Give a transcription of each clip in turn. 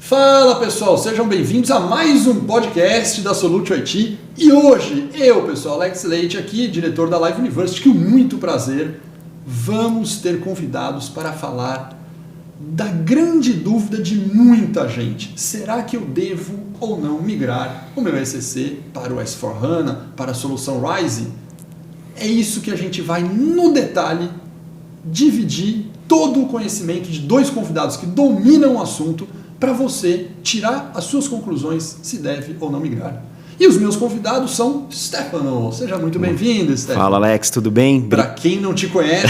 Fala pessoal, sejam bem-vindos a mais um podcast da Solute IT. E hoje, pessoal, Alex Leite aqui, diretor da Live University, com muito prazer, vamos ter convidados para falar da grande dúvida de muita gente. Será que eu devo ou não migrar o meu ECC para o S4HANA, para a solução Rise? É isso que a gente vai, no detalhe, dividir todo o conhecimento de dois convidados que dominam o assunto para você tirar as suas conclusões se deve ou não migrar. E os meus convidados são Stefano. Seja muito bem-vindo, Stefano. Fala, Alex, tudo bem? Para quem não te conhece,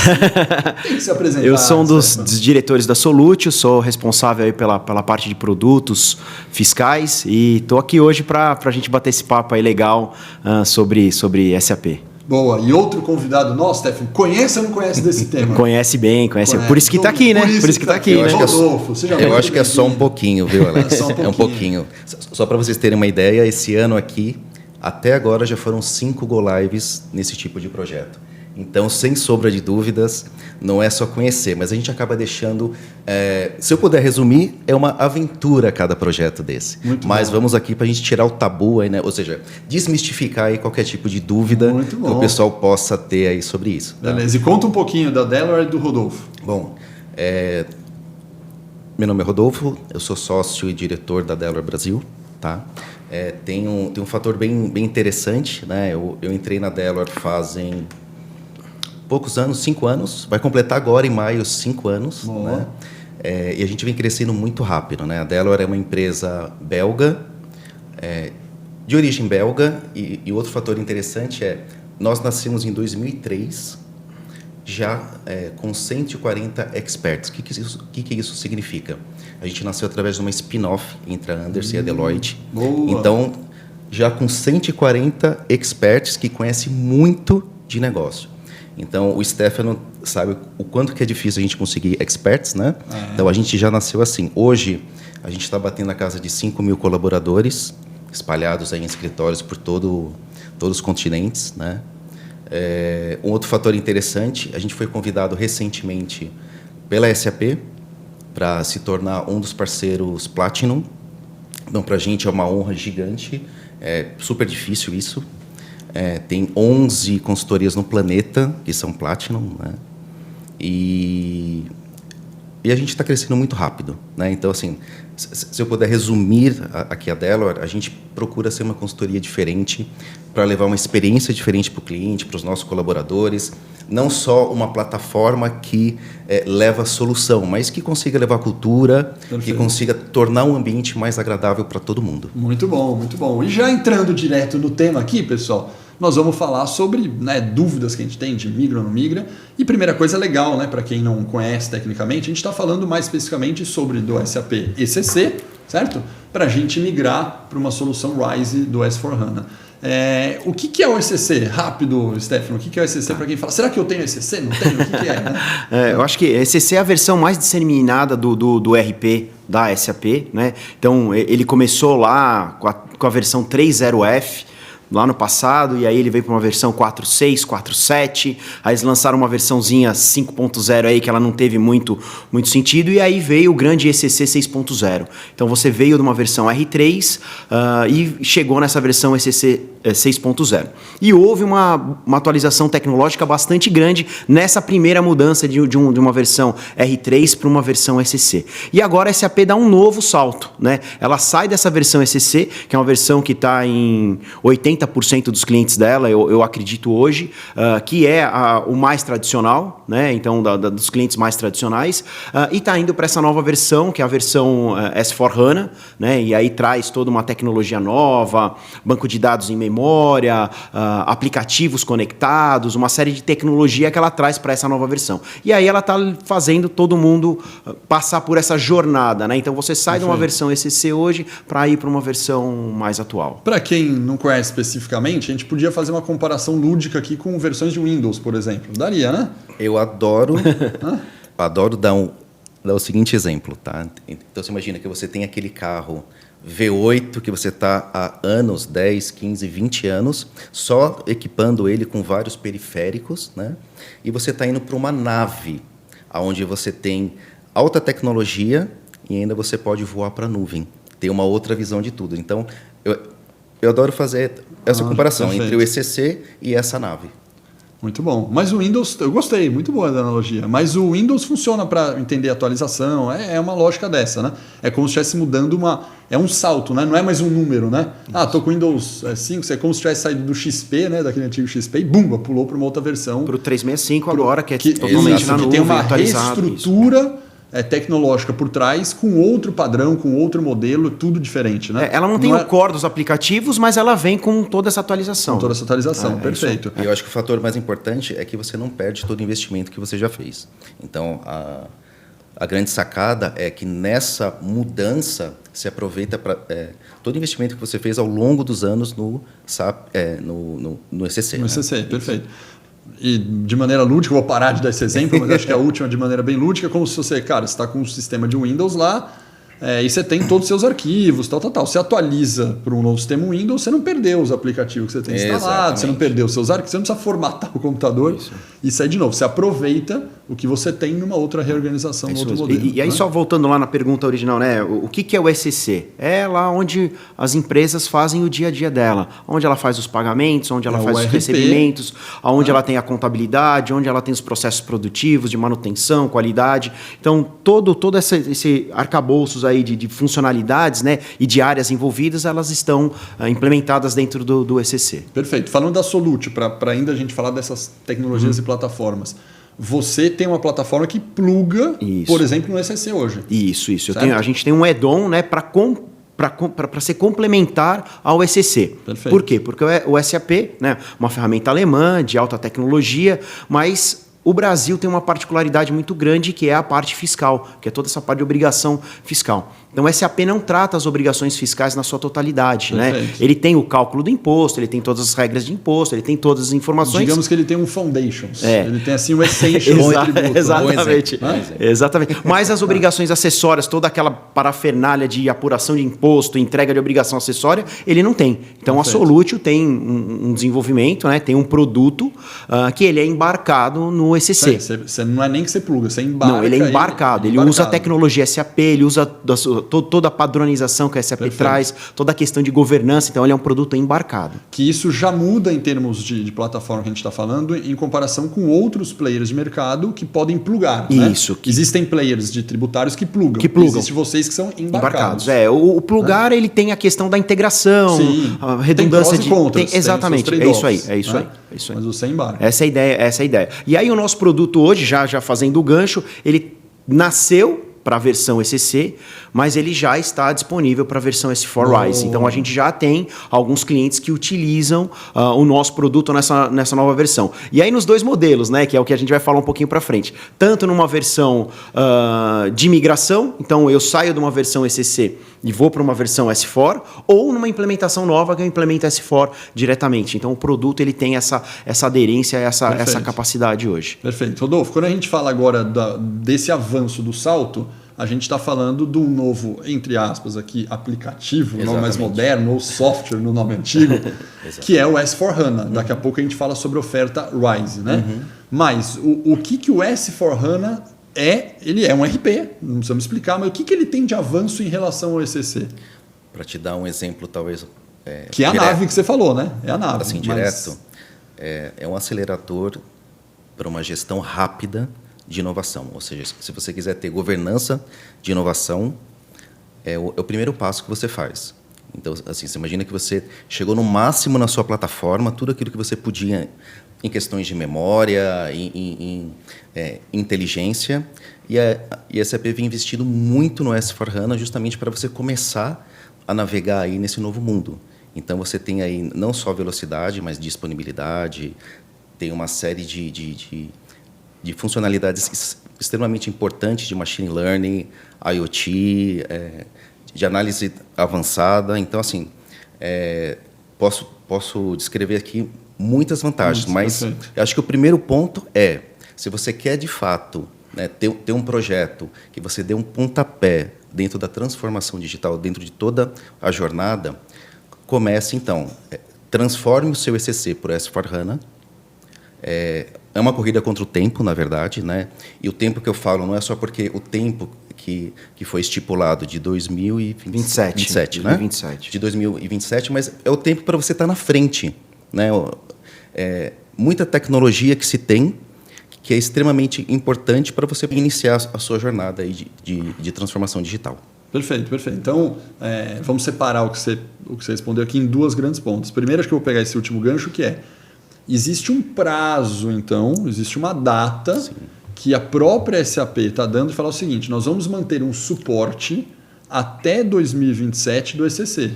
tem que se apresentar. Eu sou um dos diretores da Solute, eu sou responsável aí pela parte de produtos fiscais e estou aqui hoje para a gente bater esse papo aí legal sobre SAP. Boa. E outro convidado nosso, Stefano, conhece ou não conhece desse tema? Conhece bem. Por isso que está aqui, né? Por isso que está aqui, né? Eu acho que é só um pouquinho, viu, Alex? É um pouquinho. Só para vocês terem uma ideia, esse ano aqui, até agora já foram 5 go-lives nesse tipo de projeto. Então, sem sombra de dúvidas, não é só conhecer, mas a gente acaba deixando... se eu puder resumir, é uma aventura cada projeto desse. Mas vamos aqui para a gente tirar o tabu, aí, né? Ou seja, desmistificar aí qualquer tipo de dúvida que o pessoal possa ter aí sobre isso. Tá? Beleza, e conta um pouquinho da Delaware e do Rodolfo. Bom, meu nome é Rodolfo, eu sou sócio e diretor da Delaware Brasil. Tá? Tem um fator bem interessante, né? Eu entrei na Delaware fazem... poucos anos, 5 anos, vai completar agora em maio 5 anos, né? E a gente vem crescendo muito rápido, né? A Delaware é uma empresa belga, de origem belga, e outro fator interessante nós nascemos em 2003, já com 140 experts. O que isso significa? A gente nasceu através de uma spin-off entre a Anderson e a Deloitte. Boa. Então, já com 140 experts que conhecem muito de negócio. Então, o Stefano sabe o quanto que é difícil a gente conseguir experts, né? Então, a gente já nasceu assim. Hoje, a gente está batendo a casa de 5.000 colaboradores, espalhados aí em escritórios por todos os continentes, né? Um outro fator interessante, a gente foi convidado recentemente pela SAP para se tornar um dos parceiros Platinum. Então, para a gente é uma honra gigante, é super difícil isso. Tem 11 consultorias no planeta que são Platinum, né? E a gente está crescendo muito rápido, né? Então, assim, se eu puder resumir aqui a Delaware, a gente procura ser uma consultoria diferente para levar uma experiência diferente para o cliente, para os nossos colaboradores, não só uma plataforma que leva a solução, mas que consiga levar a cultura, que consiga tornar um ambiente mais agradável para todo mundo. Muito bom, muito bom. E já entrando direto no tema aqui, pessoal, nós vamos falar sobre dúvidas que a gente tem de migra ou não migra. E primeira coisa legal, para quem não conhece tecnicamente, a gente está falando mais especificamente sobre do SAP ECC, certo? Para a gente migrar para uma solução Rise do S4HANA. O que é o ECC? Rápido, Stefano, o que é o ECC para quem fala, será que eu tenho ECC? Não tenho? O que é? Né? Eu acho que ECC é a versão mais disseminada do RP da SAP, né? Então, ele começou lá com a versão 3.0F, lá no passado, e aí ele veio para uma versão 4.6, 4.7, aí eles lançaram uma versãozinha 5.0 aí que ela não teve muito sentido, e aí veio o grande ECC 6.0. Então você veio de uma versão R3 e chegou nessa versão ECC 6.0. E houve uma atualização tecnológica bastante grande nessa primeira mudança de uma versão R3 para uma versão ECC. E agora a SAP dá um novo salto, né? Ela sai dessa versão ECC, que é uma versão que está em 80% dos clientes dela, eu acredito hoje, que é o mais tradicional, né? Então, dos clientes mais tradicionais, e está indo para essa nova versão, que é a versão S4HANA, né? E aí traz toda uma tecnologia nova, banco de dados em memória, aplicativos conectados, uma série de tecnologia que ela traz para essa nova versão. E aí ela está fazendo todo mundo passar por essa jornada, né? Então, você sai de uma versão ECC hoje para ir para uma versão mais atual. Para quem não conhece especificamente, a gente podia fazer uma comparação lúdica aqui com versões de Windows, por exemplo. Daria, né? Eu adoro dar o seguinte exemplo, tá? Então, você imagina que você tem aquele carro V8 que você está há anos, 10, 15, 20 anos, só equipando ele com vários periféricos, né? E você está indo para uma nave, onde você tem alta tecnologia e ainda você pode voar para a nuvem. Ter uma outra visão de tudo. Então, eu adoro fazer essa comparação perfeito. entre o ECC e essa nave. Muito bom. Mas o Windows, eu gostei, muito boa da analogia. Mas o Windows funciona para entender a atualização, é uma lógica dessa, né? É como se estivesse mudando é um salto, né? Não é mais um número, né? Tô com o Windows 5, é como se tivesse saído do XP, né? Daquele antigo XP, e bum, pulou para uma outra versão. Para o 365 agora, que é totalmente na que nuvem, tem uma atualizado. reestrutura tecnológica por trás, com outro padrão, com outro modelo, tudo diferente, né? Ela não tem o core dos aplicativos, mas ela vem com toda essa atualização. Com toda essa atualização, perfeito. E eu acho que o fator mais importante é que você não perde todo o investimento que você já fez. Então, a grande sacada é que nessa mudança se aproveita para todo o investimento que você fez ao longo dos anos no SAP, no ECC. No ECC, perfeito. E de maneira lúdica, eu vou parar de dar esse exemplo, mas acho que a última de maneira bem lúdica, como se você, cara, você está com um sistema de Windows lá, e você tem todos os seus arquivos, tal. Você atualiza para um novo sistema Windows, você não perdeu os aplicativos que você tem instalado, Exatamente. você não perdeu os seus arquivos, você não precisa formatar o computador e sair de novo. Você aproveita o que você tem numa outra reorganização, num outro modelo. E aí, só voltando lá na pergunta original, né? O que é o ECC? É lá onde as empresas fazem o dia a dia dela, onde ela faz os pagamentos, onde ela faz os ERP, recebimentos, onde ela tem a contabilidade, onde ela tem os processos produtivos de manutenção, qualidade. Então, todo esse arcabouços aí de funcionalidades, né, e de áreas envolvidas, elas estão implementadas dentro do ECC. Perfeito. Falando da Solute, para ainda a gente falar dessas tecnologias e plataformas, você tem uma plataforma que pluga, por exemplo, no ECC hoje. Isso. A gente tem um add-on, né, para ser complementar ao ECC. Perfeito. Por quê? Porque o SAP, né, uma ferramenta alemã de alta tecnologia, mas o Brasil tem uma particularidade muito grande, que é a parte fiscal, que é toda essa parte de obrigação fiscal. Então, o SAP não trata as obrigações fiscais na sua totalidade, né? Ele tem o cálculo do imposto, ele tem todas as regras de imposto, ele tem todas as informações. Digamos que ele tem um foundations. Ele tem assim um essential tributo. Exatamente. Exatamente. Mas as obrigações acessórias, toda aquela parafernália de apuração de imposto, entrega de obrigação acessória, ele não tem. Então, a Solutio tem um desenvolvimento, né? Tem um produto que ele é embarcado no ECC. Você não é nem que você pluga, você embarca. Não, ele é embarcado. Ele usa a tecnologia SAP, ele usa toda a padronização que a SAP traz, toda a questão de governança. Então, ele é um produto embarcado. Que isso já muda em termos de plataforma que a gente está falando, em comparação com outros players de mercado que podem plugar. Isso. Né? Existem players de tributários que plugam. Existem vocês que são embarcados. O plugar, ele tem a questão da integração, a redundância tem prós e contras, exatamente. É isso aí. Mas você embarca. Essa é a ideia. E aí, o nosso produto hoje, já fazendo o gancho, ele nasceu para a versão ECC, mas ele já está disponível para a versão S4 RISE. Então, a gente já tem alguns clientes que utilizam o nosso produto nessa nova versão. E aí, nos dois modelos, né, que é o que a gente vai falar um pouquinho para frente. Tanto numa versão de migração, então eu saio de uma versão ECC e vou para uma versão S4, ou numa implementação nova que eu implemento S4 diretamente. Então, o produto ele tem essa aderência, essa capacidade hoje. Perfeito. Rodolfo, quando a gente fala agora desse avanço do salto, a gente está falando do novo, entre aspas, aqui, aplicativo, o nome mais moderno, ou software no nome antigo, que é o S4HANA. Daqui a pouco a gente fala sobre a oferta RISE, né? Mas o que o S4HANA ele é um RP, não precisamos explicar, mas o que ele tem de avanço em relação ao ECC? Para te dar um exemplo, talvez... que é a nave que você falou, né? É a nave. Assim, direto. É um acelerador para uma gestão rápida de inovação. Ou seja, se você quiser ter governança de inovação, é o primeiro passo que você faz. Então, assim, você imagina que você chegou no máximo na sua plataforma, tudo aquilo que você podia em questões de memória, em inteligência, e a SAP vem investindo muito no S4HANA justamente para você começar a navegar aí nesse novo mundo. Então, você tem aí não só velocidade, mas disponibilidade, tem uma série de funcionalidades extremamente importantes de machine learning, IoT, de análise avançada. Então, assim, posso descrever aqui muitas vantagens, mas eu acho que o primeiro ponto se você quer, de fato, né, ter um projeto que você dê um pontapé dentro da transformação digital, dentro de toda a jornada, comece, então, transforme o seu ECC por S4HANA. É uma corrida contra o tempo, na verdade, né? E o tempo que eu falo não é só porque o tempo que foi estipulado de 27, né? 2027. De 2027, mas é o tempo para você estar na frente, né? Muita tecnologia que se tem, que é extremamente importante para você iniciar a sua jornada aí de transformação digital. Perfeito, perfeito. Então, vamos separar o que você respondeu aqui em duas grandes pontas. Primeiro, acho que eu vou pegar esse último gancho, que existe um prazo, então, existe uma data Sim. que a própria SAP está dando e fala o seguinte, nós vamos manter um suporte até 2027 do ECC.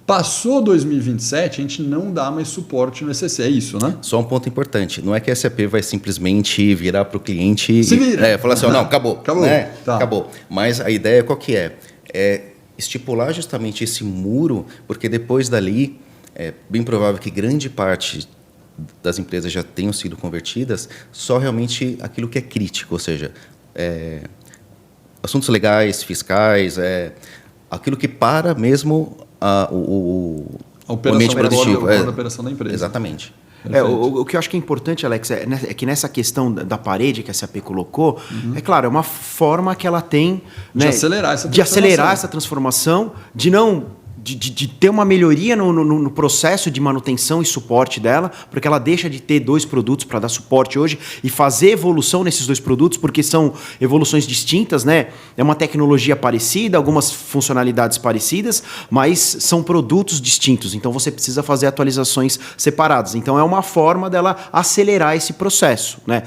Passou 2027, a gente não dá mais suporte no ECC, é isso, né? Só um ponto importante, não é que a SAP vai simplesmente virar para o cliente e falar assim, não, acabou. Né? Tá. Acabou. Mas a ideia qual que é? É estipular justamente esse muro, porque depois dali, é bem provável que grande parte das empresas já tenham sido convertidas, só realmente aquilo que é crítico, ou seja, assuntos legais, fiscais, aquilo que para mesmo o ambiente produtivo. A operação da empresa. Exatamente. O que eu acho que é importante, Alex, é que nessa questão da parede que a SAP colocou, é claro, é uma forma que ela tem de acelerar essa transformação, de não... De ter uma melhoria no processo de manutenção e suporte dela, porque ela deixa de ter 2 produtos para dar suporte hoje e fazer evolução nesses 2 produtos, porque são evoluções distintas, né? É uma tecnologia parecida, algumas funcionalidades parecidas, mas são produtos distintos, então você precisa fazer atualizações separadas. Então é uma forma dela acelerar esse processo, né?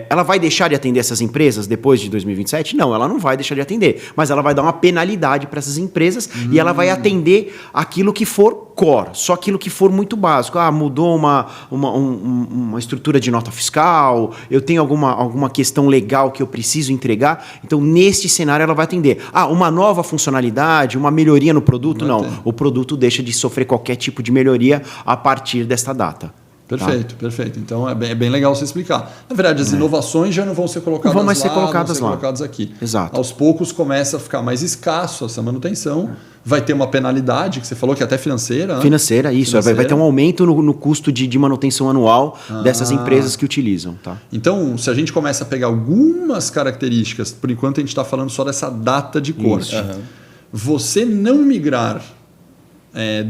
Ela vai deixar de atender essas empresas depois de 2027? Não, ela não vai deixar de atender, mas ela vai dar uma penalidade para essas empresas e ela vai atender aquilo que for core, só aquilo que for muito básico. Mudou uma estrutura de nota fiscal, eu tenho alguma questão legal que eu preciso entregar, então neste cenário ela vai atender. Uma nova funcionalidade, uma melhoria no produto? Não, o produto deixa de sofrer qualquer tipo de melhoria a partir desta data. Perfeito, perfeito. Então é bem legal você explicar. Na verdade, as inovações já não vão ser colocadas vão mais ser colocadas lá, vão ser colocadas aqui. Exato. Aos poucos começa a ficar mais escasso essa manutenção. Vai ter uma penalidade, que você falou que é até financeira. Né? Financeira, isso. Financeira. Vai ter um aumento no custo de manutenção anual dessas empresas que utilizam. Tá? Então, se a gente começa a pegar algumas características, por enquanto a gente está falando só dessa data de corte. Você não migrar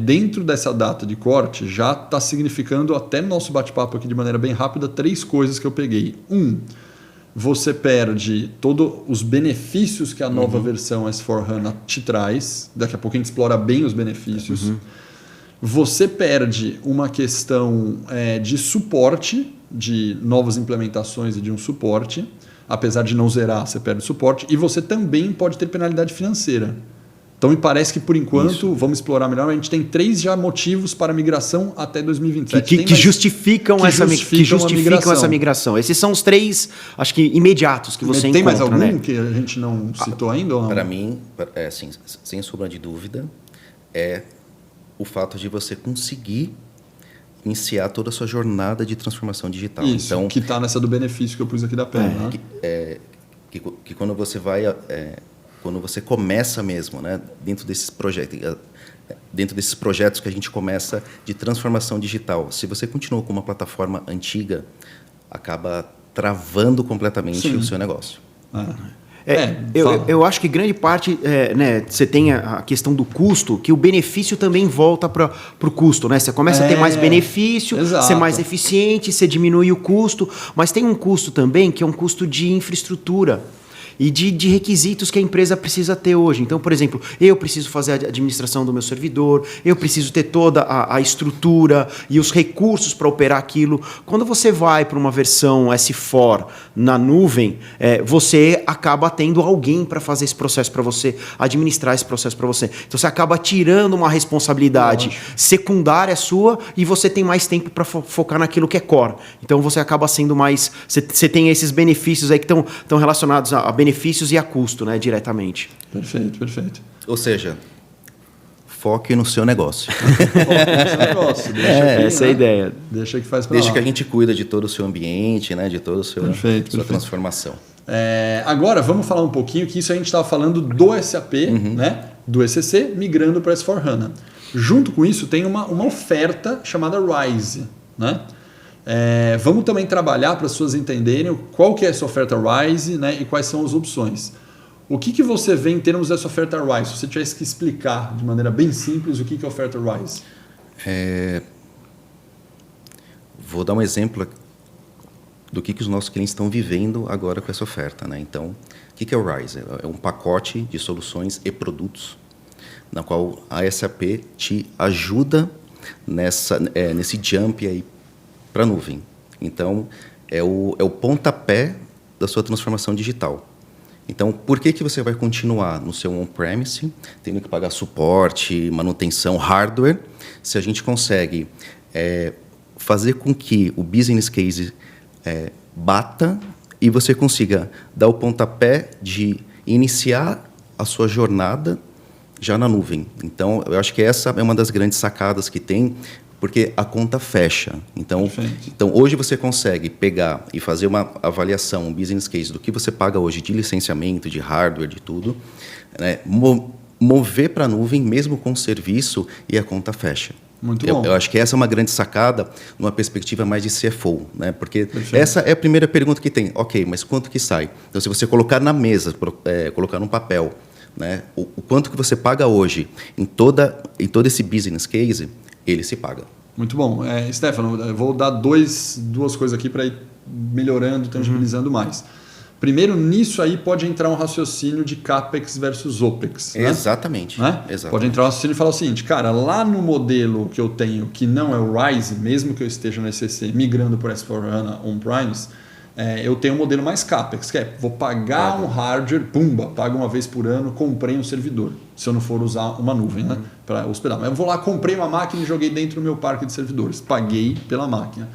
dentro dessa data de corte já está significando, até no nosso bate-papo aqui de maneira bem rápida, 3 coisas que eu peguei. Você perde todos os benefícios que a nova versão S4HANA te traz. Daqui a pouco a gente explora bem os benefícios. Você perde uma questão de suporte, de novas implementações e de um suporte. Apesar de não zerar, você perde o suporte. E você também pode ter penalidade financeira. Então, me parece que, por enquanto, vamos explorar melhor, a gente tem 3 já motivos para migração até 2027. Que justificam essa migração. Esses são os 3, acho que, imediatos que você encontra. Tem mais algum que a gente não citou ainda? Ou não? Para mim, assim, sem sombra de dúvida, é o fato de você conseguir iniciar toda a sua jornada de transformação digital. Isso, então, que está nessa do benefício que eu pus aqui da pena. Que quando você vai... quando você começa mesmo, né, dentro desses projetos que a gente começa de transformação digital, se você continua com uma plataforma antiga, acaba travando completamente o seu negócio. Eu acho que grande parte, você tem a questão do custo, que o benefício também volta para o custo. Né? Você começa a ter mais benefício, ser mais eficiente, você diminui o custo, mas tem um custo também que é um custo de infraestrutura. E de requisitos que a empresa precisa ter hoje. Então, por exemplo, eu preciso fazer a administração do meu servidor, eu preciso ter toda a estrutura e os recursos para operar aquilo. Quando você vai para uma versão S4 na nuvem, você acaba tendo alguém para fazer esse processo para você, administrar esse processo para você. Então, você acaba tirando uma responsabilidade secundária sua e você tem mais tempo para focar naquilo que é core. Então, você acaba sendo mais... Você tem esses benefícios aí que estão relacionados a benefícios e a custo, né, diretamente. Perfeito, perfeito. Ou seja, foque no seu negócio. Foque no seu negócio. Essa é a ideia. Deixa que faz para Deixa que a gente cuida de todo o seu ambiente, né, de toda a sua transformação. Agora, vamos falar um pouquinho que isso a gente estava falando do SAP, né, do ECC, migrando para S4HANA. Junto com isso, tem uma oferta chamada RISE, né? Vamos também trabalhar para as pessoas entenderem qual que é essa oferta RISE, né, e quais são as opções. O que você vê em termos dessa oferta RISE? Se você tivesse que explicar de maneira bem simples o que é a oferta RISE. Vou dar um exemplo do que os nossos clientes estão vivendo agora com essa oferta, né? Então, o que é o RISE? É um pacote de soluções e produtos na qual a SAP te ajuda nesse jump aí para a nuvem. Então, é o pontapé da sua transformação digital. Então, por que você vai continuar no seu on-premise, tendo que pagar suporte, manutenção, hardware, se a gente consegue fazer com que o business case bata e você consiga dar o pontapé de iniciar a sua jornada já na nuvem. Então, eu acho que essa é uma das grandes sacadas que tem, porque a conta fecha. Então, hoje você consegue pegar e fazer uma avaliação, um business case do que você paga hoje de licenciamento, de hardware, de tudo, né? Mover para a nuvem, mesmo com o serviço, e a conta fecha. Muito bom. Eu acho que essa é uma grande sacada numa perspectiva mais de CFO, né? Porque essa é a primeira pergunta que tem. Ok, mas quanto que sai? Então, se você colocar na mesa, colocar num papel, né, o quanto que você paga hoje em todo esse business case, ele se paga. Muito bom. Stefano, eu vou dar duas coisas aqui para ir melhorando, tangibilizando mais. Primeiro, nisso aí pode entrar um raciocínio de CAPEX versus OPEX. Né? Exatamente. Né? Exatamente. Pode entrar um raciocínio e falar o seguinte, cara, lá no modelo que eu tenho, que não é o RISE, mesmo que eu esteja no ECC migrando por S/4HANA on-premise, eu tenho um modelo mais CAPEX, que vou pagar um hardware, pumba, pago uma vez por ano, comprei um servidor, se eu não for usar uma nuvem, né, para hospedar. Mas eu vou lá, comprei uma máquina e joguei dentro do meu parque de servidores, paguei pela máquina.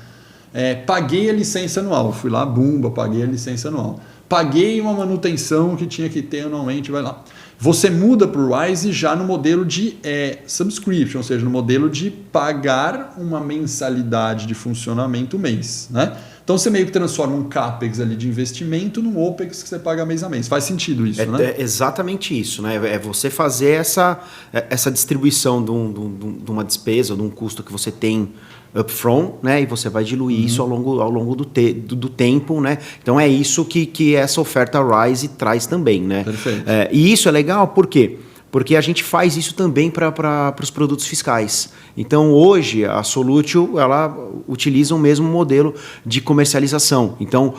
Paguei a licença anual, fui lá, bumba, paguei a licença anual. Paguei uma manutenção que tinha que ter anualmente, vai lá. Você muda para o RISE já no modelo de subscription, ou seja, no modelo de pagar uma mensalidade de funcionamento mês, né? Então você meio que transforma um CAPEX ali de investimento num OPEX que você paga mês a mês. Faz sentido isso, né? É exatamente isso, né? É você fazer essa distribuição de uma despesa, de um custo que você tem upfront, né? E você vai diluir isso ao longo do tempo, né? Então é isso que essa oferta RISE traz também, né? Perfeito. E isso é legal, por quê? Porque a gente faz isso também para os produtos fiscais. Então, hoje, a Solutio ela utiliza o mesmo modelo de comercialização. Então,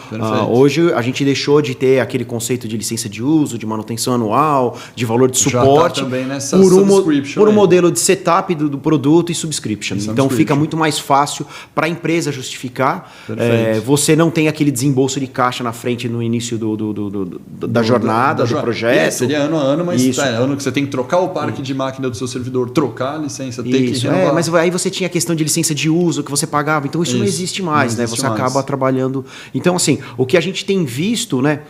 hoje a gente deixou de ter aquele conceito de licença de uso, de manutenção anual, de valor de suporte, também nessa por um modelo de setup do produto e subscription. Então, fica muito mais fácil para a empresa justificar. Você não tem aquele desembolso de caixa na frente no início da jornada, do projeto. Seria ano a ano, mas ano que você tem que trocar o parque de máquina do seu servidor, trocar a licença, ter que renovar. Mas aí você tinha a questão de licença de uso que você pagava, então isso não existe mais, né? Você acaba trabalhando. Então, assim, o que a gente tem visto, né?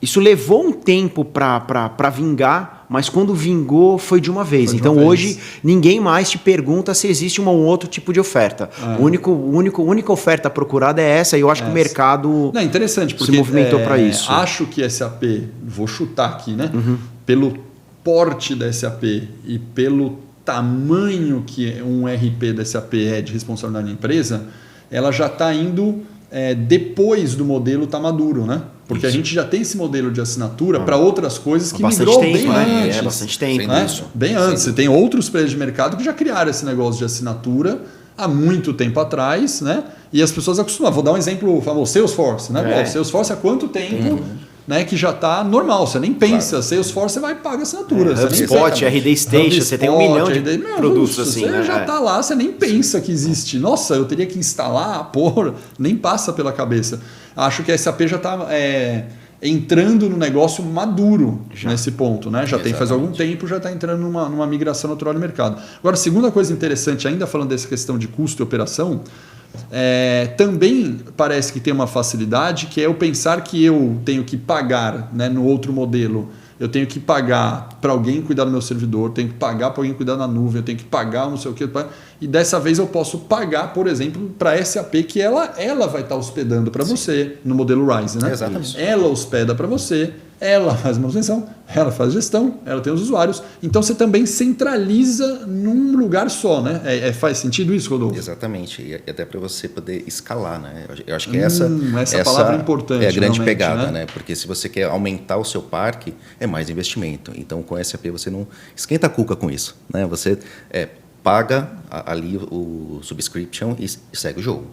Isso levou um tempo para vingar, mas quando vingou foi de uma vez. Hoje ninguém mais te pergunta se existe um outro tipo de oferta. A única oferta procurada é essa, e eu acho que o mercado interessante, porque se movimentou para isso. Acho que SAP, vou chutar aqui, né? Pelo porte da SAP e pelo tamanho que um RP da SAP é de responsabilidade da empresa, ela já está indo depois do modelo estar maduro, né? Porque a gente já tem esse modelo de assinatura para outras coisas que migrou bem antes. Bastante tempo. Né? Bem antes. Você tem outros players de mercado que já criaram esse negócio de assinatura há muito tempo atrás, né? E as pessoas acostumaram. Vou dar um exemplo famoso, Salesforce, né? Salesforce há quanto tempo... Né, que já está normal, você nem pensa. Salesforce você vai pagar assinatura. HubSpot, RD Station, você tem 1 milhão de produtos assim. Você já está lá, você nem pensa que existe. Nossa, eu teria que instalar, nem passa pela cabeça. Acho que a SAP já está entrando no negócio maduro nesse ponto. Né? Já tem faz algum tempo, já está entrando numa migração natural do mercado. Agora, a segunda coisa interessante, ainda falando dessa questão de custo e operação, também parece que tem uma facilidade, que é eu pensar que eu tenho que pagar, né, no outro modelo, eu tenho que pagar para alguém cuidar do meu servidor, tenho que pagar para alguém cuidar da nuvem, eu tenho que pagar não sei o que, e dessa vez eu posso pagar, por exemplo, para a SAP, que ela vai estar hospedando para você no modelo RISE, né? Exatamente. Ela hospeda para você ela faz manutenção, ela faz gestão, ela tem os usuários. Então você também centraliza num lugar só, né? Faz sentido isso, Rodolfo? Exatamente. E até para você poder escalar, né? Eu acho que essa palavra é importante. É a grande pegada, né? Porque se você quer aumentar o seu parque, é mais investimento. Então, com o SAP, você não esquenta a cuca com isso, né? Você paga ali o subscription e segue o jogo.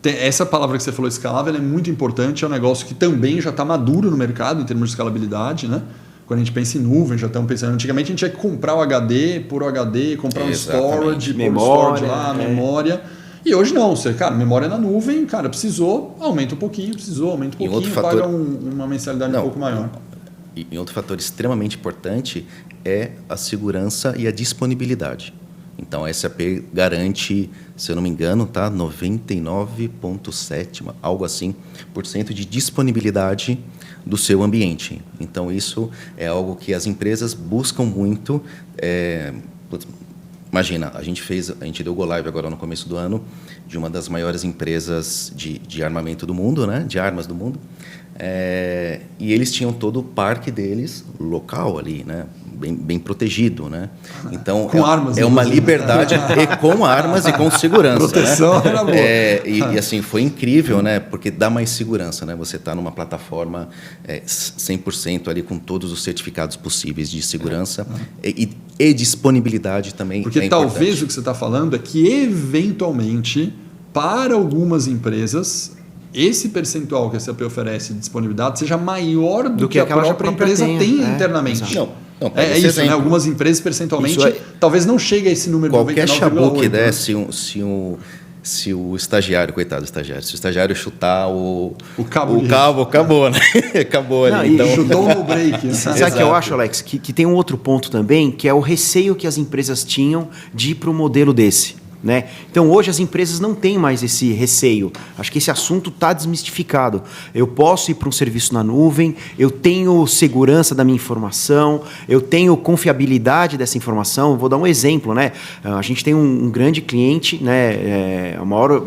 Essa palavra que você falou, escalável, é muito importante, é um negócio que também já está maduro no mercado em termos de escalabilidade, né? Quando a gente pensa em nuvem, já estamos pensando. Antigamente a gente tinha que comprar o HD, pôr o HD, comprar um storage, pôr o storage lá, memória. E hoje não, você, cara, memória na nuvem, cara, precisou, aumenta um pouquinho, aumenta um pouquinho, paga uma mensalidade um pouco maior. E outro fator extremamente importante é a segurança e a disponibilidade. Então, a SAP garante, se eu não me engano, tá, 99,7%, algo assim, % de disponibilidade do seu ambiente. Então, isso é algo que as empresas buscam muito. Imagina, a gente deu go live agora no começo do ano de uma das maiores empresas de armamento do mundo, né, de armas do mundo. E eles tinham todo o parque deles local ali, né? Bem protegido, né? Então com armas, uma liberdade e com armas e com segurança. Proteção, né? Era boa. E assim foi incrível, né? Porque dá mais segurança, né? Você está numa plataforma 100% ali com todos os certificados possíveis de segurança e disponibilidade também. Porque talvez o que você está falando é que eventualmente para algumas empresas esse percentual que a SAP oferece de disponibilidade seja maior do que a própria empresa tem internamente. Não, isso, né? Algumas empresas percentualmente talvez não chegue a esse número. Qualquer chabu que der, se o estagiário, coitado do estagiário, se o estagiário chutar o cabo, acabou, né? Acabou ali. Então... Chutou no break. Sabe o que eu acho, Alex? Que tem um outro ponto também, que é o receio que as empresas tinham de ir para um modelo desse. Né? Então hoje as empresas não têm mais esse receio. Acho que esse assunto está desmistificado. Eu posso ir para um serviço na nuvem, eu tenho segurança da minha informação, eu tenho confiabilidade dessa informação. Eu vou dar um exemplo, né? A gente tem um grande cliente, né? A maior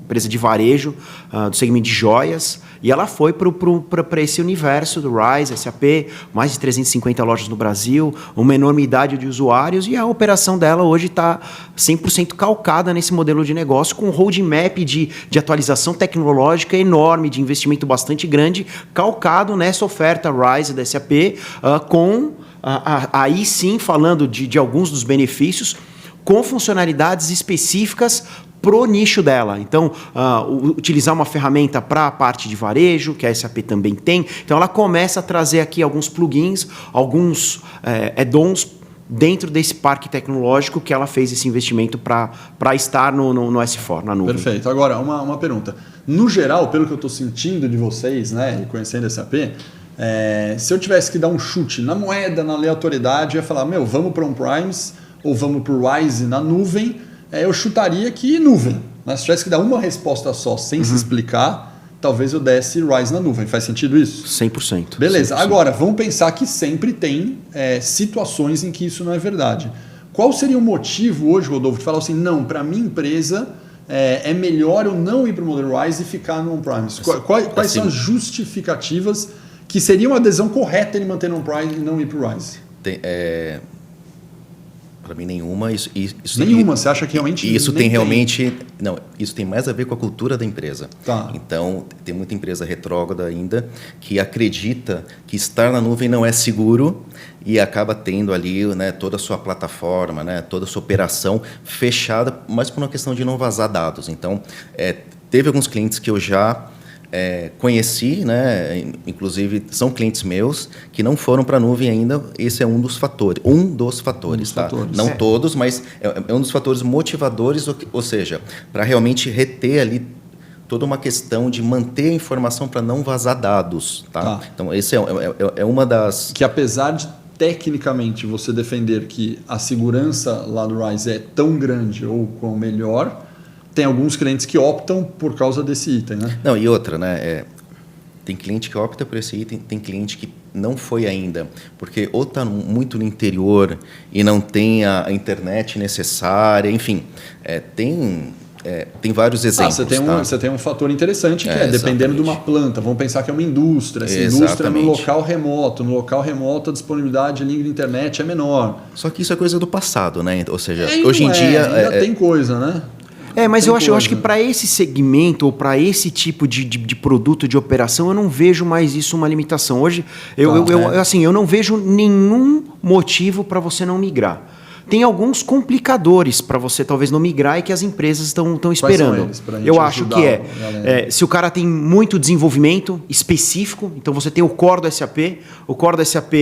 empresa de varejo do segmento de joias, e ela foi para esse universo do RISE, SAP, mais de 350 lojas no Brasil, uma enormidade de usuários, e a operação dela hoje está 100% calcada nesse modelo de negócio, com um roadmap de atualização tecnológica enorme, de investimento bastante grande, calcado nessa oferta RISE da SAP, aí sim, falando de alguns dos benefícios, com funcionalidades específicas pro nicho dela. Então, utilizar uma ferramenta para a parte de varejo, que a SAP também tem. Então, ela começa a trazer aqui alguns plugins, alguns add-ons dentro desse parque tecnológico que ela fez esse investimento para estar no S4, na nuvem. Perfeito. Agora, uma pergunta. No geral, pelo que eu estou sentindo de vocês, né, e conhecendo a SAP, se eu tivesse que dar um chute na moeda, na aleatoriedade, eu ia falar, vamos para on-premise ou vamos para o RISE na nuvem, eu chutaria que nuvem. Né? Se tivesse que dar uma resposta só, sem se explicar, talvez eu desse RISE na nuvem. Faz sentido isso? 100%. Beleza. 100%. Agora, vamos pensar que sempre tem situações em que isso não é verdade. Qual seria o motivo hoje, Rodolfo, de falar assim, não, para a minha empresa é melhor eu não ir para o modelo RISE e ficar no on-premise? Quais são as justificativas que seria uma adesão correta ele manter no on-premise e não ir para o RISE? Para mim, nenhuma. Nenhuma? Você acha que realmente isso tem realmente... Não, isso tem mais a ver com a cultura da empresa. Tá. Então, tem muita empresa retrógrada ainda que acredita que estar na nuvem não é seguro e acaba tendo ali, né, toda a sua plataforma, né, toda a sua operação fechada, mas por uma questão de não vazar dados. Então, teve alguns clientes que eu já... conheci, né? Inclusive são clientes meus que não foram para a nuvem ainda. Esse é um dos fatores, tá? Não todos, mas é um dos fatores motivadores, ou seja, para realmente reter ali toda uma questão de manter a informação para não vazar dados, tá? Então esse é uma das... Que apesar de tecnicamente você defender que a segurança lá do RISE é tão grande ou com melhor, tem alguns clientes que optam por causa desse item, né? Não, e outra, né? Tem cliente que opta por esse item, tem cliente que não foi ainda, porque ou está muito no interior e não tem a internet necessária, enfim, tem tem vários exemplos. Você tem um fator interessante que dependendo de uma planta, vamos pensar que é uma indústria. Essa indústria no local remoto a disponibilidade de link de internet é menor. Só que isso é coisa do passado, né? Ou seja, hoje em dia... Ainda tem coisa, né? Mas eu acho que para esse segmento ou para esse tipo de produto de operação, eu não vejo mais isso uma limitação. Hoje, eu não vejo nenhum motivo para você não migrar. Tem alguns complicadores para você talvez não migrar e que as empresas estão esperando. Eu acho que se o cara tem muito desenvolvimento específico, então você tem o core do SAP, o core do SAP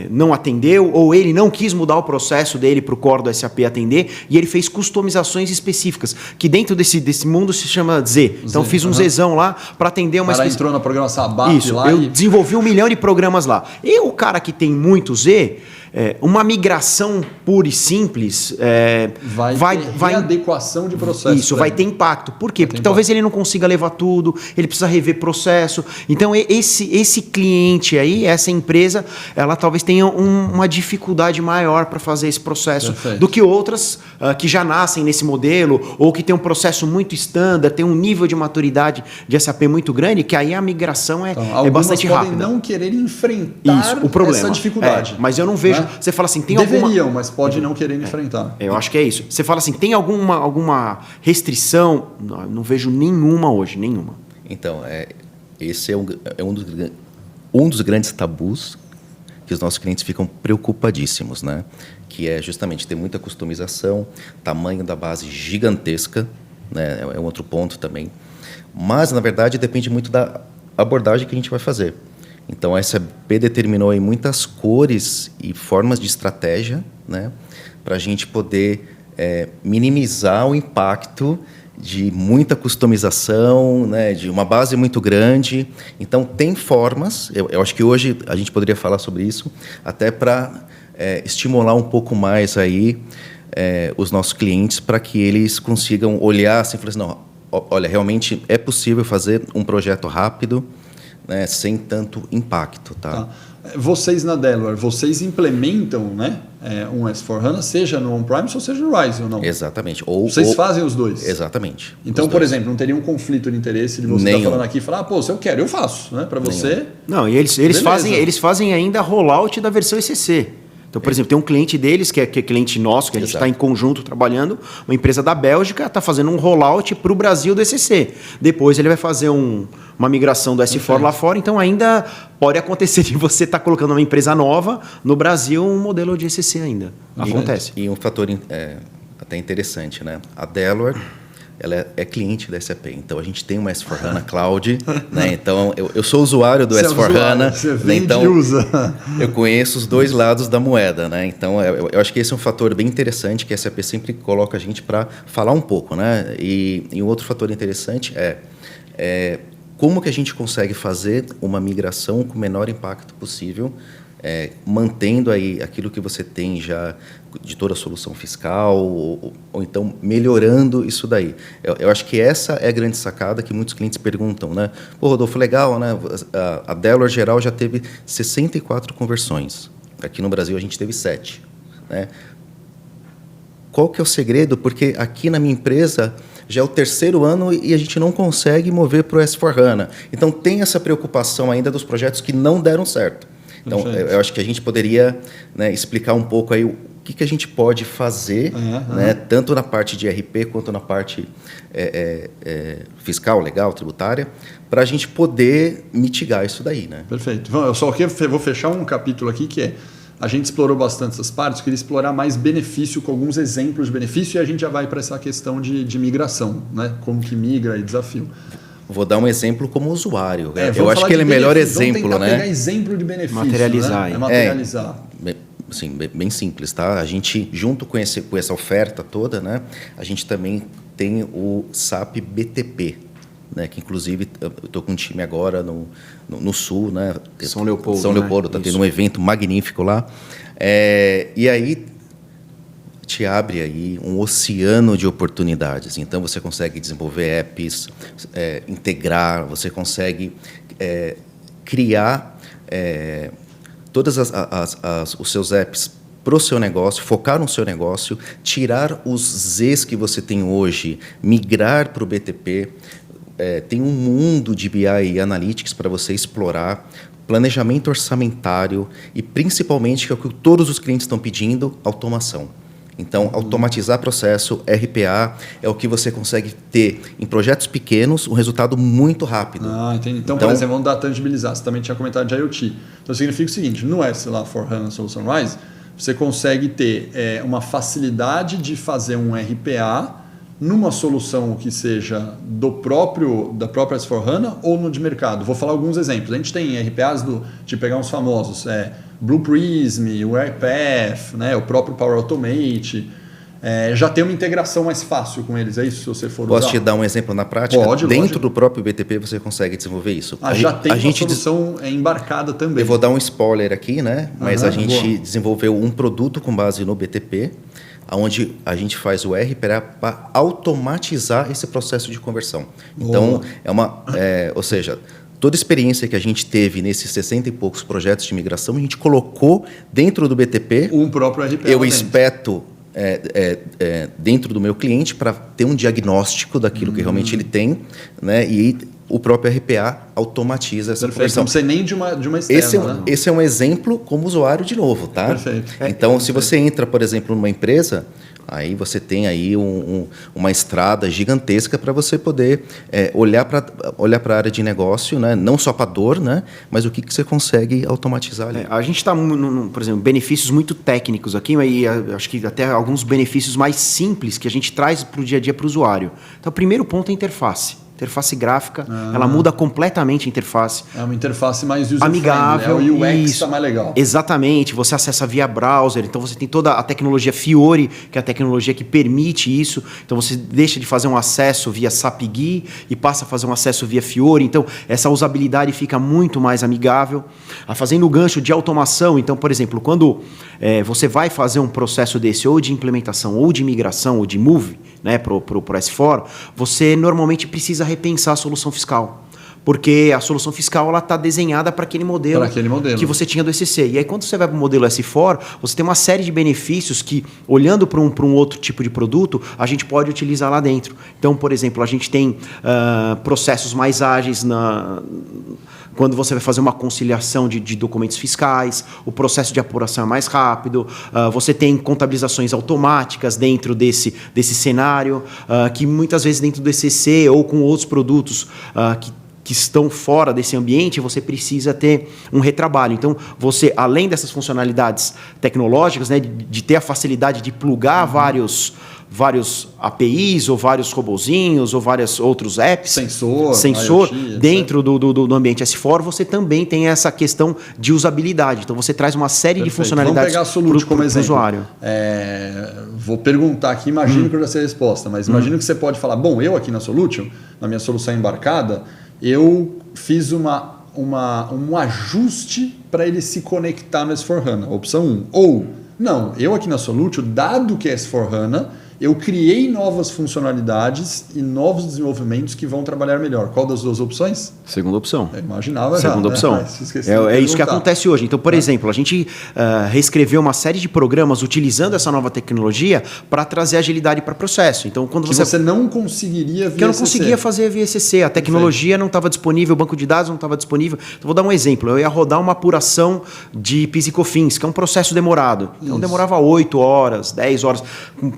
não atendeu, ou ele não quis mudar o processo dele para o core do SAP atender, e ele fez customizações específicas, que dentro desse mundo se chama Z. Então fiz um Zzão lá para atender uma... O cara entrou no programa SABAP lá eu desenvolvi 1 milhão de programas lá. E o cara que tem muito Z... uma migração pura e simples vai readequação de processo. Isso, vai ter impacto. Por quê? Porque talvez ele não consiga levar tudo, ele precisa rever processo. Então, esse cliente aí, essa empresa, ela talvez tenha uma dificuldade maior para fazer esse processo do que outras que já nascem nesse modelo ou que tem um processo muito estándar, tem um nível de maturidade de SAP muito grande, que aí a migração é bastante rápida. Podem não querer enfrentar o problema, essa dificuldade. Mas eu não vejo... Você fala assim, Deveriam, mas pode não querer enfrentar. Eu acho que é isso. Você fala assim, tem alguma restrição? Não, eu não vejo nenhuma hoje, nenhuma. Então, esse é um dos grandes tabus que os nossos clientes ficam preocupadíssimos, né? Que é justamente ter muita customização, tamanho da base gigantesca, né? É um outro ponto também. Mas, na verdade, depende muito da abordagem que a gente vai fazer. Então, a SAP determinou aí muitas cores e formas de estratégia, né, para a gente poder minimizar o impacto de muita customização, né, de uma base muito grande. Então, tem formas, eu acho que hoje a gente poderia falar sobre isso, até para estimular um pouco mais aí, os nossos clientes para que eles consigam olhar assim, e falar assim, não, olha, realmente é possível fazer um projeto rápido, né, sem tanto impacto. Tá? Vocês na Delaware, vocês implementam, né, um S4HANA, seja no On-Premise ou seja no Rise ou não? Exatamente. Vocês fazem os dois? Exatamente. Então, por exemplo, não teria um conflito de interesse de você estar falando aqui e falar, se eu quero, eu faço. Né? Para você... Não, e eles fazem ainda rollout da versão ECC. Então, por exemplo, tem um cliente deles, que é cliente nosso, que a gente está em conjunto trabalhando, uma empresa da Bélgica, está fazendo um rollout para o Brasil do ECC. Depois ele vai fazer uma migração do S4 lá fora, então ainda pode acontecer de você estar colocando uma empresa nova no Brasil, um modelo de ECC ainda. Acontece. E um fator até interessante, né? A Delaware, ela é cliente da SAP, então a gente tem uma S4HANA Cloud, né? Então eu sou usuário do S4HANA, né? Então eu conheço os dois lados da moeda, né? Então eu acho que esse é um fator bem interessante que a SAP sempre coloca a gente para falar um pouco, né? E um outro fator interessante é como que a gente consegue fazer uma migração com o menor impacto possível, mantendo aí aquilo que você tem já de toda a solução fiscal, ou então melhorando isso daí. Eu acho que essa é a grande sacada que muitos clientes perguntam, né? Pô, Rodolfo, legal, né? A Delaware geral já teve 64 conversões. Aqui no Brasil a gente teve 7. Né? Qual que é o segredo? Porque aqui na minha empresa já é o 3º ano e a gente não consegue mover para o S4HANA. Então tem essa preocupação ainda dos projetos que não deram certo. Então, eu acho que a gente poderia, né, explicar um pouco aí o que a gente pode fazer, né, tanto na parte de RP quanto na parte fiscal, legal, tributária, para a gente poder mitigar isso daí. Né? Perfeito. Eu só vou fechar um capítulo aqui que a gente explorou bastante essas partes, queria explorar mais benefício com alguns exemplos de benefício e a gente já vai para essa questão de migração, né? Como que migra e desafio. Vou dar um exemplo como usuário. Eu acho que ele é o melhor exemplo, né? Pegar exemplo de benefício, materializar, né? Materializar. Sim, bem simples, tá? A gente, junto com essa oferta toda, né? A gente também tem o SAP BTP, né? Que inclusive eu estou com um time agora no Sul, né? São Leopoldo. São Leopoldo, está tendo um evento magnífico lá. E aí te abre aí um oceano de oportunidades. Então, você consegue desenvolver apps, integrar, você consegue criar todos os seus apps para o seu negócio, focar no seu negócio, tirar os Zs que você tem hoje, migrar para o BTP. Tem um mundo de BI e Analytics para você explorar, planejamento orçamentário e, principalmente, que é o que todos os clientes estão pedindo, automação. Então, automatizar processo, RPA, é o que você consegue ter em projetos pequenos um resultado muito rápido. Entendi. Então, por exemplo, vamos dar tangibilizar. Você também tinha comentado de IoT. Então, significa o seguinte, no S4HANA Solution Rise, você consegue ter uma facilidade de fazer um RPA numa solução que seja da própria S4HANA ou no de mercado. Vou falar alguns exemplos. A gente tem RPAs de pegar uns famosos, Blue Prism, o AirPath, né, o próprio Power Automate. Já tem uma integração mais fácil com eles, é isso, se você for usar? Posso te dar um exemplo na prática? Pode, dentro lógico. do próprio BTP você consegue desenvolver isso. Já tem uma solução embarcada também. Eu vou dar um spoiler aqui, né? Mas a gente boa. desenvolveu um produto com base no BTP, onde a gente faz o RPA para automatizar esse processo de conversão. Então, ou seja, toda a experiência que a gente teve nesses 60 e poucos projetos de migração, a gente colocou dentro do BTP. Um próprio RPA. Eu espeto dentro do meu cliente para ter um diagnóstico daquilo que realmente ele tem, né? E o próprio RPA automatiza essa conversão. Não precisa nem de uma externa, esse é um exemplo como usuário de novo, tá? Perfeito. Então, se você entra, por exemplo, numa empresa, aí você tem aí uma estrada gigantesca para você poder olhar para a área de negócio, né? Não só para a dor, né? Mas o que você consegue automatizar ali. A gente está, por exemplo, benefícios muito técnicos aqui, e acho que até alguns benefícios mais simples que a gente traz para o dia a dia para o usuário. Então, o primeiro ponto é a interface. Interface gráfica, ela muda completamente a interface. É uma interface mais user-friendly, amigável. O UX está mais legal. Exatamente, você acessa via browser, então você tem toda a tecnologia Fiori, que é a tecnologia que permite isso. Então você deixa de fazer um acesso via SAP GUI e passa a fazer um acesso via Fiori. Então essa usabilidade fica muito mais amigável. Fazendo o gancho de automação, então, por exemplo, quando você vai fazer um processo desse, ou de implementação, ou de migração, ou de move, né, para o S4, você normalmente precisa repensar a solução fiscal. Porque a solução fiscal está desenhada para aquele modelo que você tinha do ECC. E aí, quando você vai para o modelo S4, você tem uma série de benefícios que, olhando para um outro tipo de produto, a gente pode utilizar lá dentro. Então, por exemplo, a gente tem processos mais ágeis quando você vai fazer uma conciliação de documentos fiscais, o processo de apuração é mais rápido, você tem contabilizações automáticas dentro desse cenário, que muitas vezes dentro do ECC ou com outros produtos que estão fora desse ambiente, você precisa ter um retrabalho. Então, você, além dessas funcionalidades tecnológicas, né, de ter a facilidade de plugar vários APIs, ou vários robozinhos, ou vários outros apps, sensor IoT, dentro do ambiente S4, você também tem essa questão de usabilidade. Então, você traz uma série de funcionalidades para o usuário. Vou perguntar aqui, imagino que eu já sei a resposta, mas imagino que você pode falar, bom, eu aqui na Solution, na minha solução embarcada, eu fiz um ajuste para ele se conectar no S4HANA, opção 1. Ou, não, eu aqui na Solution, dado que é S4HANA, eu criei novas funcionalidades e novos desenvolvimentos que vão trabalhar melhor. Qual das duas opções? Segunda opção. Eu imaginava já. Segunda opção. Né? É isso que acontece hoje. Então, por exemplo, a gente reescreveu uma série de programas utilizando essa nova tecnologia para trazer agilidade para o processo. Então, quando você não conseguiria via que eu não conseguia fazer via ECC. A tecnologia não estava disponível, o banco de dados não estava disponível. Então, vou dar um exemplo. Eu ia rodar uma apuração de PIS e COFINS, que é um processo demorado. Então, demorava 8 horas, 10 horas,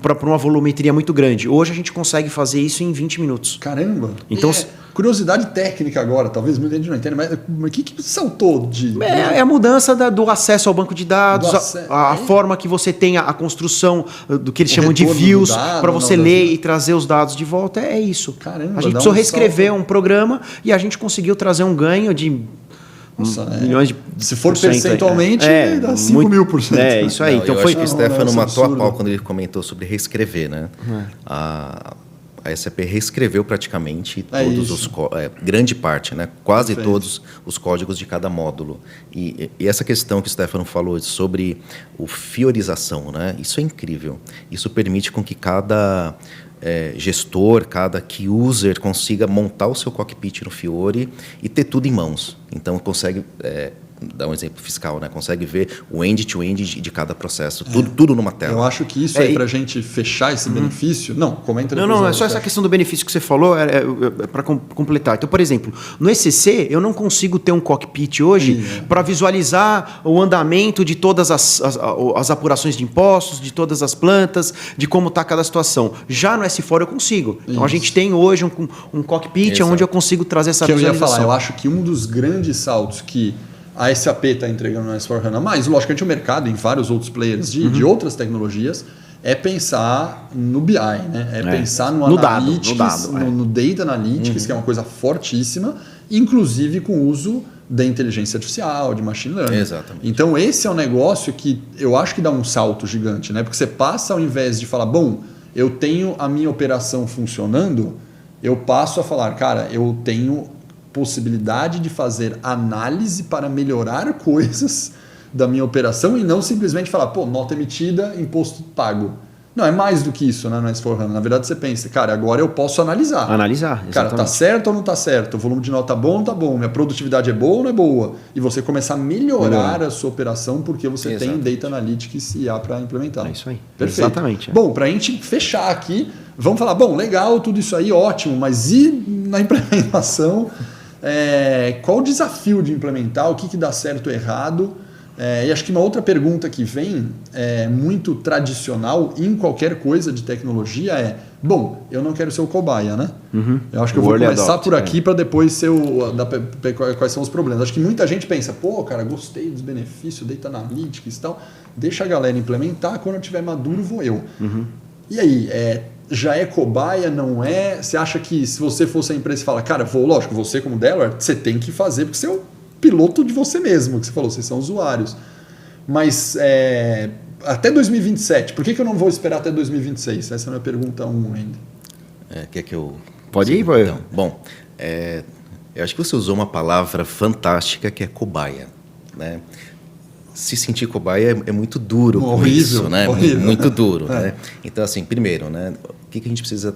para uma volumetria muito grande. Hoje a gente consegue fazer isso em 20 minutos. Caramba! Então, curiosidade técnica agora, talvez muita gente não entenda, mas o que saltou de... É a mudança do acesso ao banco de dados, a forma que você tem a construção do que eles chamam de views, para você ler e trazer os dados de volta, é isso. Caramba, a gente precisou reescrever um programa e a gente conseguiu trazer um ganho de... milhões de... Se for percentualmente, dá 5.000%. É, isso aí. Então, eu acho que o Stefano matou a pau quando ele comentou sobre reescrever, né? A SAP reescreveu praticamente todos grande parte, né? Quase todos os códigos de cada módulo. E essa questão que o Stefano falou sobre o fiorização, né? Isso é incrível. Isso permite com que cada gestor, cada key user consiga montar o seu cockpit no Fiori e ter tudo em mãos. Então, consegue dar um exemplo fiscal, né? Consegue ver o end-to-end de cada processo, tudo numa tela. Eu acho que isso aí, para a gente fechar esse benefício... Não, comenta depois. Não, é só essa questão do benefício que você falou, para completar. Então, por exemplo, no ECC, eu não consigo ter um cockpit hoje para visualizar o andamento de todas as apurações de impostos, de todas as plantas, de como está cada situação. Já no S4 eu consigo. Então, a gente tem hoje um cockpit onde eu consigo trazer essa visualização. Eu ia falar, eu acho que um dos grandes saltos que a SAP está entregando no S4HANA, mas logicamente o mercado em vários outros players de outras tecnologias, é pensar no BI, né? Pensar no Analytics, no Data Analytics, que é uma coisa fortíssima, inclusive com o uso da inteligência artificial, de machine learning. Exatamente. Então esse é um negócio que eu acho que dá um salto gigante, né? Porque você passa, ao invés de falar, bom, eu tenho a minha operação funcionando, eu passo a falar, cara, eu tenho possibilidade de fazer análise para melhorar coisas da minha operação e não simplesmente falar, pô, nota emitida, imposto pago. Não, é mais do que isso, né, no S4HANA. Na verdade, você pensa, cara, agora eu posso analisar. Exatamente. Cara, tá certo ou não tá certo? O volume de nota bom ou não tá bom? Minha produtividade é boa ou não é boa? E você começar a melhorar a sua operação porque você tem Data Analytics e IA para implementar. É isso aí. Perfeito. Exatamente. Bom, para a gente fechar aqui, vamos falar, bom, legal, tudo isso aí, ótimo, mas e na implementação? Qual o desafio de implementar? O que dá certo ou errado? E acho que uma outra pergunta que vem, muito tradicional em qualquer coisa de tecnologia é, bom, eu não quero ser o cobaia, né? Eu acho que eu vou começar por aqui para depois ser quais são os problemas. Acho que muita gente pensa, pô, cara, gostei dos benefícios, Data Analytics e tal, deixa a galera implementar, quando eu estiver maduro vou eu. E aí, já é cobaia, não é? Você acha que se você fosse a empresa e fala, cara, lógico, você como Delaware, você tem que fazer, porque você é o piloto de você mesmo, que você falou, vocês são usuários. Mas até 2027, por que eu não vou esperar até 2026? Essa é a minha pergunta 1 ainda. Quer que eu... Pode ir, então, bom, eu acho que você usou uma palavra fantástica que é cobaia, né? Se sentir cobaia é muito duro com isso, né? Muito duro, né? Então, assim, primeiro, né? O que a gente precisa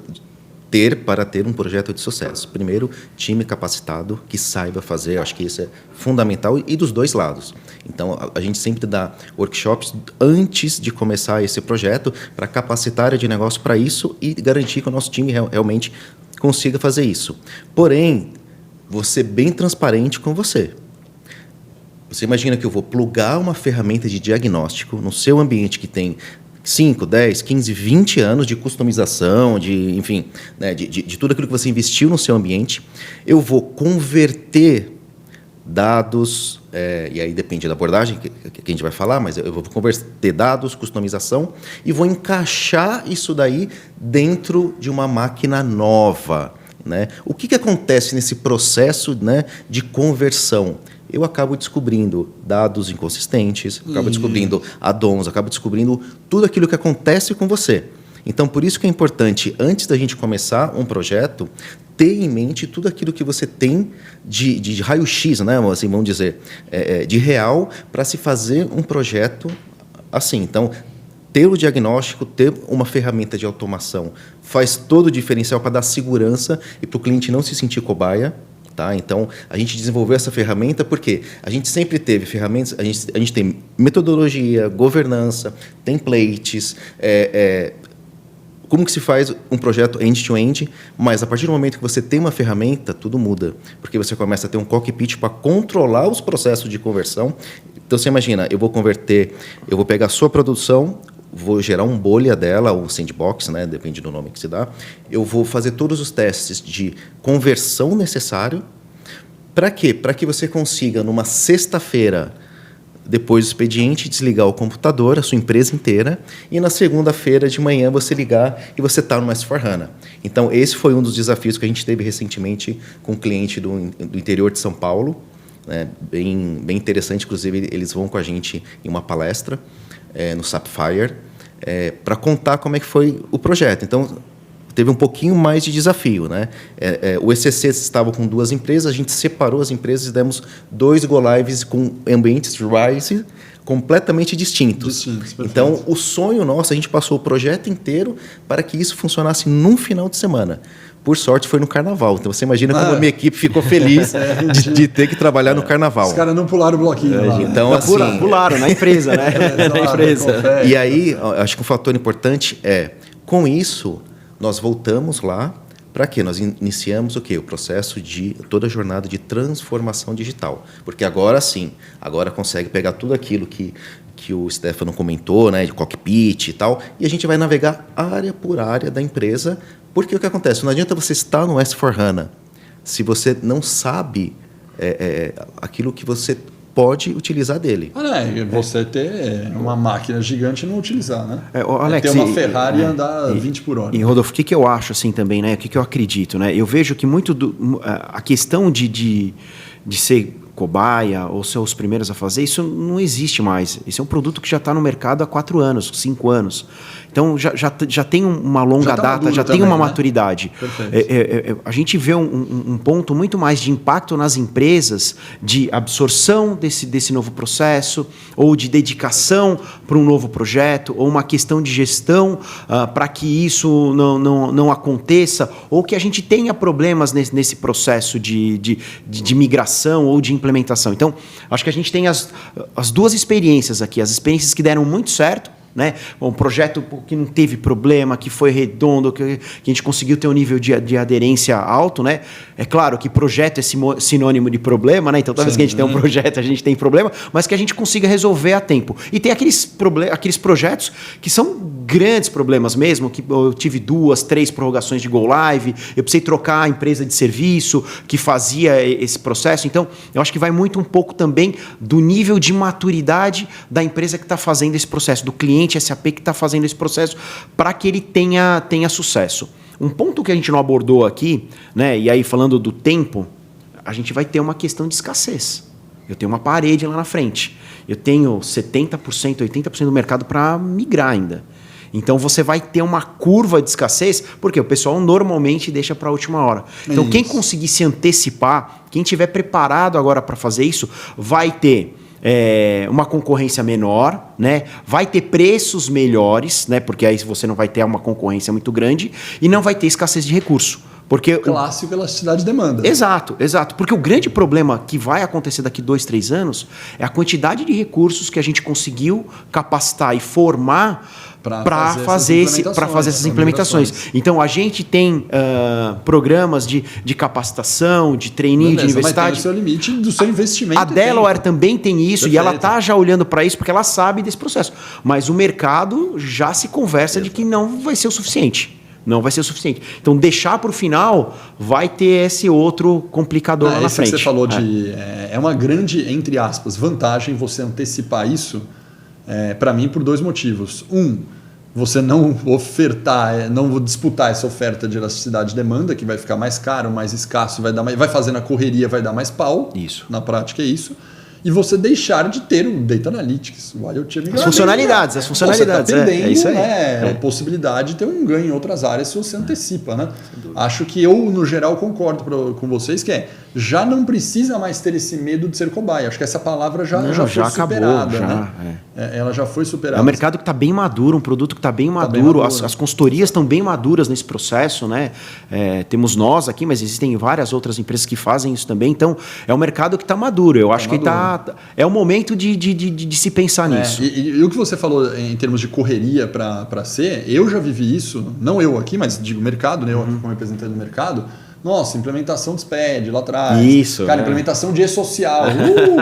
ter para ter um projeto de sucesso? Primeiro, time capacitado que saiba fazer, acho que isso é fundamental e dos dois lados. Então, a gente sempre dá workshops antes de começar esse projeto para capacitar a área de negócio para isso e garantir que o nosso time realmente consiga fazer isso. Porém, vou ser bem transparente com você. Você imagina que eu vou plugar uma ferramenta de diagnóstico no seu ambiente que tem 5, 10, 15, 20 anos de customização, enfim, né, de tudo aquilo que você investiu no seu ambiente. Eu vou converter dados, e aí depende da abordagem que a gente vai falar, mas eu vou converter dados, customização, e vou encaixar isso daí dentro de uma máquina nova, né? O que acontece nesse processo, né, de conversão? Eu acabo descobrindo dados inconsistentes, acabo descobrindo add-ons, acabo descobrindo tudo aquilo que acontece com você. Então, por isso que é importante, antes da gente começar um projeto, ter em mente tudo aquilo que você tem de raio-x, né, assim, vamos dizer, de real, para se fazer um projeto assim. Então, ter o diagnóstico, ter uma ferramenta de automação, faz todo o diferencial para dar segurança e para o cliente não se sentir cobaia. Tá? Então, a gente desenvolveu essa ferramenta porque a gente sempre teve ferramentas, a gente tem metodologia, governança, templates, como que se faz um projeto end-to-end, mas a partir do momento que você tem uma ferramenta, tudo muda, porque você começa a ter um cockpit para controlar os processos de conversão. Então, você imagina, eu vou pegar a sua produção, vou gerar um bolha dela, ou sandbox, né, depende do nome que se dá. Eu vou fazer todos os testes de conversão necessário. Para quê? Para que você consiga, numa sexta-feira, depois do expediente, desligar o computador, a sua empresa inteira, e na segunda-feira de manhã você ligar e você está no S4HANA. Então, esse foi um dos desafios que a gente teve recentemente com um cliente do interior de São Paulo, né, bem interessante. Inclusive, eles vão com a gente em uma palestra no Sapphire, para contar como é que foi o projeto. Então, teve um pouquinho mais de desafio, né? O ECC estava com 2 empresas, a gente separou as empresas e demos 2 go-lives com ambientes RISE completamente distintos. Então, o sonho nosso, a gente passou o projeto inteiro para que isso funcionasse num final de semana. Por sorte foi no carnaval. Então você imagina como a minha equipe ficou feliz de ter que trabalhar no carnaval. Os caras não pularam o bloquinho lá. Então, assim, pularam na empresa, né? Na empresa. E aí, acho que um fator importante com isso, nós voltamos lá para quê? Nós iniciamos o quê? O processo de toda a jornada de transformação digital. Porque agora sim, agora consegue pegar tudo aquilo que o Stefano comentou, né, de cockpit e tal, e a gente vai navegar área por área da empresa, porque o que acontece? Não adianta você estar no S4HANA se você não sabe aquilo que você pode utilizar dele. Você ter uma máquina gigante e não utilizar, né? Alex, ter uma Ferrari e andar 20 por hora. E, Rodolfo, o que eu acho assim também, né? O que eu acredito, né? Eu vejo que muito a questão de ser cobaia ou ser os primeiros a fazer, isso não existe mais. Isso é um produto que já está no mercado há 4 anos, 5 anos. Então já tem uma longa data, já tem uma maturidade. A gente vê um ponto muito mais de impacto nas empresas, de absorção desse novo processo, ou de dedicação para um novo projeto, ou uma questão de gestão para que isso não aconteça, ou que a gente tenha problemas nesse processo de migração ou de implementação. Então, acho que a gente tem as duas experiências aqui, as experiências que deram muito certo, né? Um projeto que não teve problema, que foi redondo, que a gente conseguiu ter um nível de aderência alto, né? É claro que projeto é sinônimo de problema, né? Então, toda vez que a gente tem um projeto, a gente tem problema, mas que a gente consiga resolver a tempo. E tem aqueles projetos que são grandes problemas mesmo, que eu tive 2, 3 prorrogações de Go Live, eu precisei trocar a empresa de serviço que fazia esse processo. Então, eu acho que vai muito um pouco também do nível de maturidade da empresa que está fazendo esse processo, do cliente SAP que está fazendo esse processo, para que ele tenha sucesso. Um ponto que a gente não abordou aqui, né, e aí falando do tempo, a gente vai ter uma questão de escassez. Eu tenho uma parede lá na frente. Eu tenho 70%, 80% do mercado para migrar ainda. Então você vai ter uma curva de escassez, porque o pessoal normalmente deixa para a última hora. Então quem conseguir se antecipar, quem estiver preparado agora para fazer isso, vai ter uma concorrência menor, né? Vai ter preços melhores, né? Porque aí você não vai ter uma concorrência muito grande e não vai ter escassez de recurso. Porque clássico, elasticidade de demanda. Exato. Porque o grande problema que vai acontecer daqui 2, 3 anos é a quantidade de recursos que a gente conseguiu capacitar e formar para fazer essas implementações. Então, a gente tem programas de capacitação, de trainee, de universidade. Mas tem o seu limite do seu investimento. A Delaware também tem isso. Perfeito. E ela está já olhando para isso porque ela sabe desse processo. Mas o mercado já se conversa de que não vai ser o suficiente. Não vai ser o suficiente. Então, deixar para o final vai ter esse outro complicador lá na frente. Que você falou é uma grande, entre aspas, vantagem você antecipar isso, para mim, por 2 motivos. Você não ofertar, não disputar essa oferta de elasticidade de demanda, que vai ficar mais caro, mais escasso, vai fazendo a correria, vai dar mais pau. Isso. Na prática é isso. E você deixar de ter o Data Analytics, o IoT Migration. As funcionalidades. Você está perdendo é isso aí. A possibilidade de ter um ganho em outras áreas se você antecipa. Né? Acho que eu, no geral, concordo com vocês que já não precisa mais ter esse medo de ser cobaia. Acho que essa palavra já foi superada. Acabou, ela já foi superada. É um mercado que está bem maduro, um produto que está bem maduro. As consultorias estão bem maduras nesse processo. Né? Temos nós aqui, mas existem várias outras empresas que fazem isso também. Então, é um mercado que está maduro. Eu acho que é o momento de se pensar nisso. E o que você falou em termos de correria para ser, eu já vivi isso, não eu aqui, mas digo mercado, né? Eu aqui como representante do mercado. Nossa, implementação de SPED lá atrás. Isso. Cara, implementação de e-social.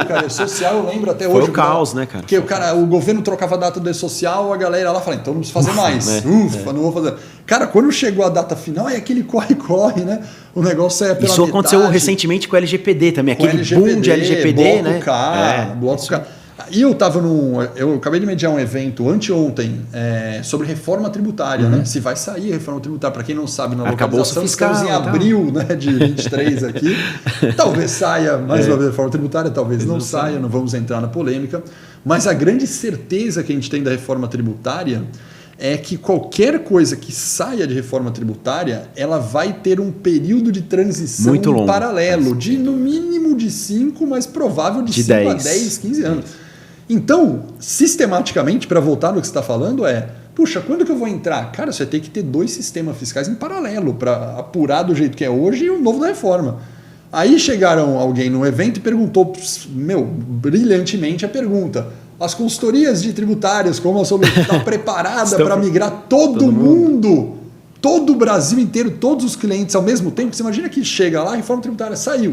Cara, e-social eu lembro até hoje. Foi o caos, né, cara? Porque o governo trocava a data do e-social, a galera lá fala, então não precisa fazer mais. Não vou fazer. Cara, quando chegou a data final, é aquele corre-corre, né? O negócio é pela Isso aconteceu recentemente com o LGPD também. Aquele boom de LGPD, bloco né? Bloco K. E eu acabei de mediar um evento anteontem sobre reforma tributária, né? Se vai sair a reforma tributária, para quem não sabe, na localização, estamos em abril, né, de 23 aqui. Talvez saia mais uma vez a reforma tributária, talvez não saia, não vamos entrar na polêmica. Mas a grande certeza que a gente tem da reforma tributária é que qualquer coisa que saia de reforma tributária, ela vai ter um período de transição muito longo, paralelo, de no mínimo de 5, mas provável de 5 a 10, 15 anos. Então, sistematicamente, para voltar no que você está falando, Puxa, quando que eu vou entrar? Cara, você tem que ter 2 sistemas fiscais em paralelo para apurar do jeito que é hoje e o novo da reforma. Aí chegaram alguém num evento e perguntou, brilhantemente a pergunta: as consultorias de tributárias, como a Soluto está preparada para migrar todo mundo? Todo o Brasil inteiro, todos os clientes ao mesmo tempo? Você imagina que chega lá, a reforma tributária saiu.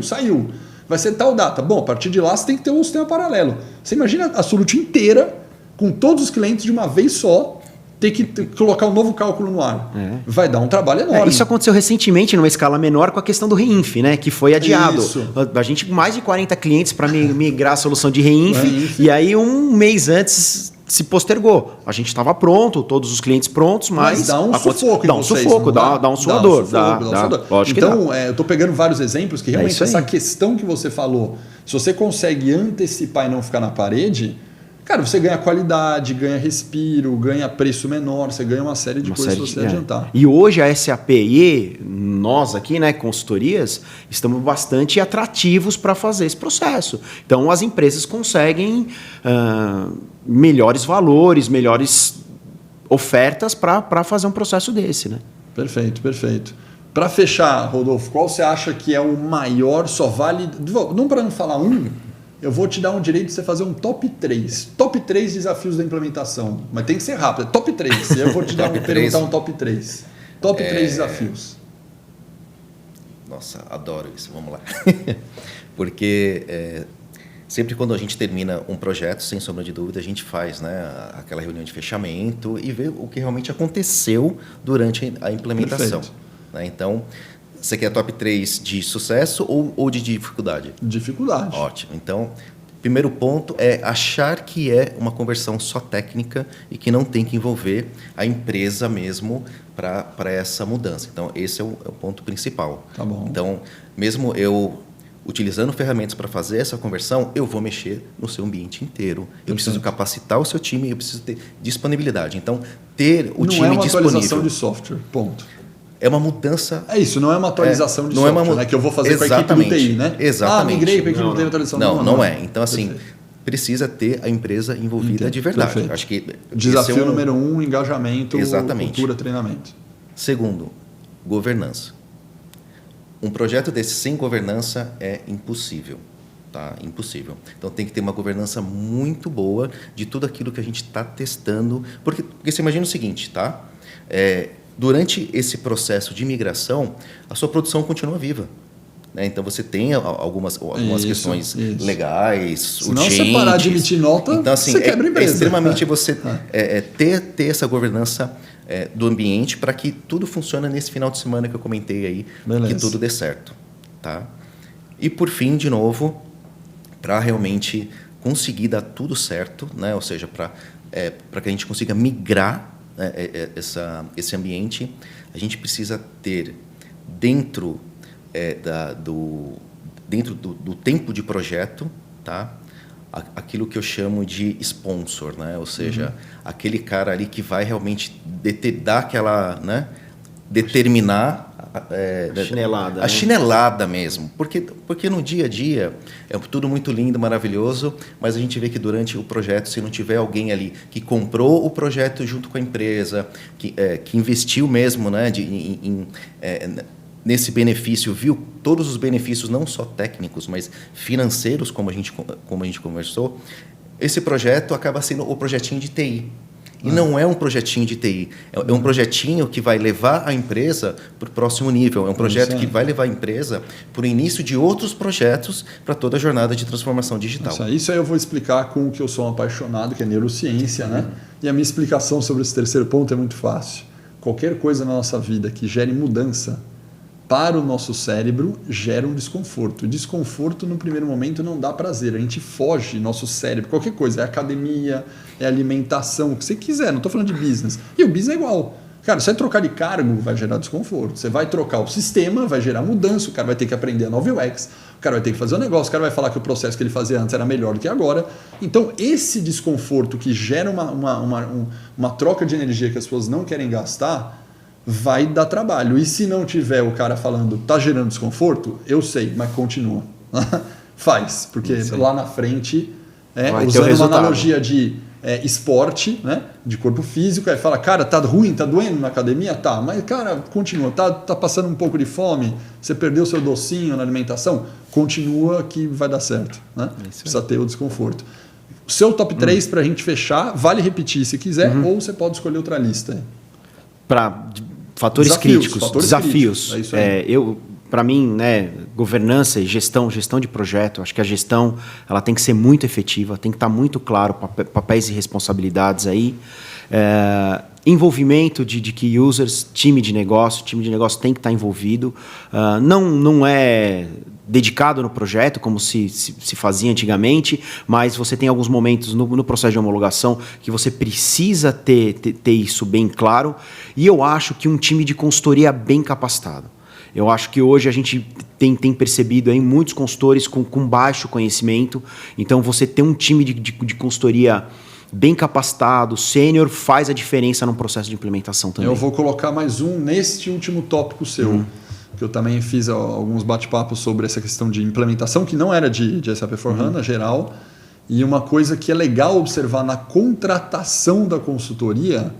Vai ser tal data. Bom, a partir de lá você tem que ter um sistema paralelo. Você imagina a Soluto inteira, com todos os clientes de uma vez só, ter que colocar um novo cálculo no ar. Vai dar um trabalho enorme. Isso aconteceu recentemente, numa escala menor, com a questão do REINF, né? Que foi adiado. Isso. A gente, mais de 40 clientes para migrar a solução de REINF, e aí um mês antes se postergou. A gente estava pronto, todos os clientes prontos, mas dá um sufoco. Dá um sufoco, dá um suador. Lógico então, eu estou pegando vários exemplos que realmente essa questão que você falou, se você consegue antecipar e não ficar na parede, cara, você ganha qualidade, ganha respiro, ganha preço menor, você ganha uma série de coisas se você adiantar. E hoje a SAP e nós aqui, né, consultorias, estamos bastante atrativos para fazer esse processo. Então as empresas conseguem melhores valores, melhores ofertas para fazer um processo desse, né? Perfeito. Para fechar, Rodolfo, qual você acha que é o maior, só vale... Não para não falar eu vou te dar um direito de você fazer um top 3. Top 3 desafios da implementação. Mas tem que ser rápido, é top 3. Eu vou te perguntar um top 3. Top 3 desafios. Nossa, adoro isso. Vamos lá. Porque sempre quando a gente termina um projeto, sem sombra de dúvida, a gente faz, né, aquela reunião de fechamento e vê o que realmente aconteceu durante a implementação. Né? Então, você quer top 3 de sucesso ou de dificuldade? Dificuldade. Ótimo. Então, primeiro ponto é achar que é uma conversão só técnica e que não tem que envolver a empresa mesmo para essa mudança. Então, esse é o ponto principal. Tá bom. Então, mesmo eu utilizando ferramentas para fazer essa conversão, eu vou mexer no seu ambiente inteiro. Eu preciso capacitar o seu time, eu preciso ter disponibilidade. Então, ter o time disponível... Não é uma atualização de software, ponto. É uma mudança... É isso, não é uma atualização de software, né? Que eu vou fazer com a equipe do TI, né? Exatamente. Migrei para a equipe do TI, atualização. Não é. Então, assim, precisa ter a empresa envolvida de verdade. Perfeito. Acho que desafio número 1, engajamento, Exatamente. Cultura, treinamento. Segundo, governança. Um projeto desse sem governança é impossível. Tá? Impossível. Então, tem que ter uma governança muito boa de tudo aquilo que a gente está testando. Porque você imagina o seguinte, tá? Durante esse processo de migração, a sua produção continua viva. Né? Então, você tem algumas questões legais, urgentes. Se não você parar de emitir nota, então, assim, você quebra a empresa. É extremamente você ter essa governança do ambiente para que tudo funcione nesse final de semana que eu comentei aí, que tudo dê certo. Tá? E, por fim, de novo, para realmente conseguir dar tudo certo, né? Ou seja, para que a gente consiga migrar esse ambiente, a gente precisa ter dentro do tempo de projeto, tá? Aquilo que eu chamo de sponsor, né? Ou seja, aquele cara ali que vai realmente dar aquela, né? Determinar chinelada, a chinelada mesmo, porque no dia a dia é tudo muito lindo, maravilhoso, mas a gente vê que durante o projeto, se não tiver alguém ali que comprou o projeto junto com a empresa, que investiu mesmo, né, nesse benefício, viu todos os benefícios, não só técnicos, mas financeiros, como a gente conversou, esse projeto acaba sendo o projetinho de TI. E não é um projetinho de TI, é um projetinho que vai levar a empresa para o próximo nível, é um projeto que vai levar a empresa para o início de outros projetos para toda a jornada de transformação digital. Isso aí eu vou explicar com o que eu sou um apaixonado, que é neurociência, né? E a minha explicação sobre esse terceiro ponto é muito fácil. Qualquer coisa na nossa vida que gere mudança para o nosso cérebro gera um desconforto. O desconforto, no primeiro momento, não dá prazer. A gente foge, nosso cérebro, qualquer coisa. É academia, é alimentação, o que você quiser. Não estou falando de business. E o business é igual. Cara, você vai trocar de cargo, vai gerar desconforto. Você vai trocar o sistema, vai gerar mudança. O cara vai ter que aprender a nova UX. O cara vai ter que fazer um negócio. O cara vai falar que o processo que ele fazia antes era melhor do que agora. Então, esse desconforto que gera uma troca de energia que as pessoas não querem gastar, vai dar trabalho. E se não tiver o cara falando, tá gerando desconforto, eu sei, mas continua. Faz, porque lá na frente, usando uma analogia de esporte, né? De corpo físico, aí fala, cara, tá ruim, tá doendo na academia? Tá, mas cara, continua, tá passando um pouco de fome, você perdeu seu docinho na alimentação? Continua que vai dar certo, né? Precisa ter o desconforto. O seu top 3 pra gente fechar, vale repetir se quiser, ou você pode escolher outra lista. Para fatores críticos, desafios. É isso aí. Para mim, né, governança e gestão de projeto, acho que a gestão ela tem que ser muito efetiva, tem que estar muito claro papéis e responsabilidades aí. Envolvimento de key users, time de negócio tem que estar envolvido. Não é dedicado no projeto, como se fazia antigamente, mas você tem alguns momentos no processo de homologação que você precisa ter isso bem claro. E eu acho que um time de consultoria bem capacitado. Eu acho que hoje a gente tem percebido aí muitos consultores com baixo conhecimento. Então, você ter um time de consultoria bem capacitado, sênior, faz a diferença no processo de implementação também. Eu vou colocar mais um neste último tópico seu, que eu também fiz alguns bate-papos sobre essa questão de implementação, que não era de SAP S/4HANA geral. E uma coisa que é legal observar na contratação da consultoria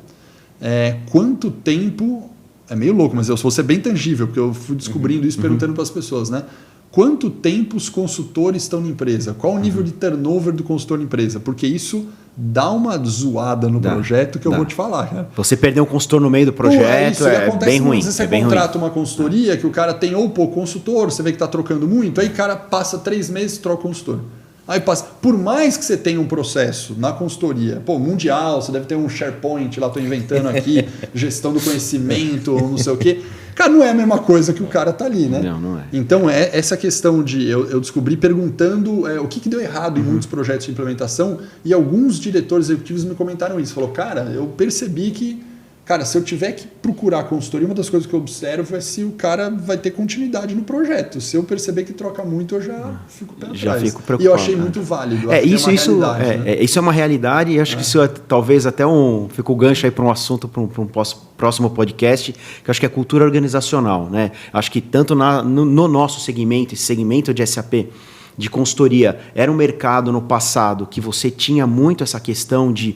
é quanto tempo... É meio louco, mas eu vou ser bem tangível, porque eu fui descobrindo isso perguntando para as pessoas, né? Quanto tempo os consultores estão na empresa? Qual o nível de turnover do consultor na empresa? Porque isso dá uma zoada no projeto que eu vou te falar. Né? Você perder um consultor no meio do projeto bem ruim. Às vezes você contrata uma consultoria que o cara tem ou pouco consultor, você vê que está trocando muito, aí o cara passa 3 meses e troca o consultor. Aí passa. Por mais que você tenha um processo na consultoria, mundial, você deve ter um SharePoint lá, estou inventando aqui, gestão do conhecimento, não sei o quê. Cara, não é a mesma coisa que o cara tá ali, né? Não é. Então, essa questão de... Eu descobri perguntando o que deu errado em muitos projetos de implementação, e alguns diretores executivos me comentaram isso. Falou, cara, eu percebi que... Cara, se eu tiver que procurar consultoria, uma das coisas que eu observo é se o cara vai ter continuidade no projeto. Se eu perceber que troca muito, eu já fico pé atrás. Fico preocupado. E eu achei muito válido. Isso é uma realidade, e acho que isso talvez até fica o gancho aí para um assunto, para um próximo podcast, que eu acho que é cultura organizacional. Né? Acho que tanto no nosso segmento, esse segmento de SAP, de consultoria, era um mercado no passado que você tinha muito essa questão de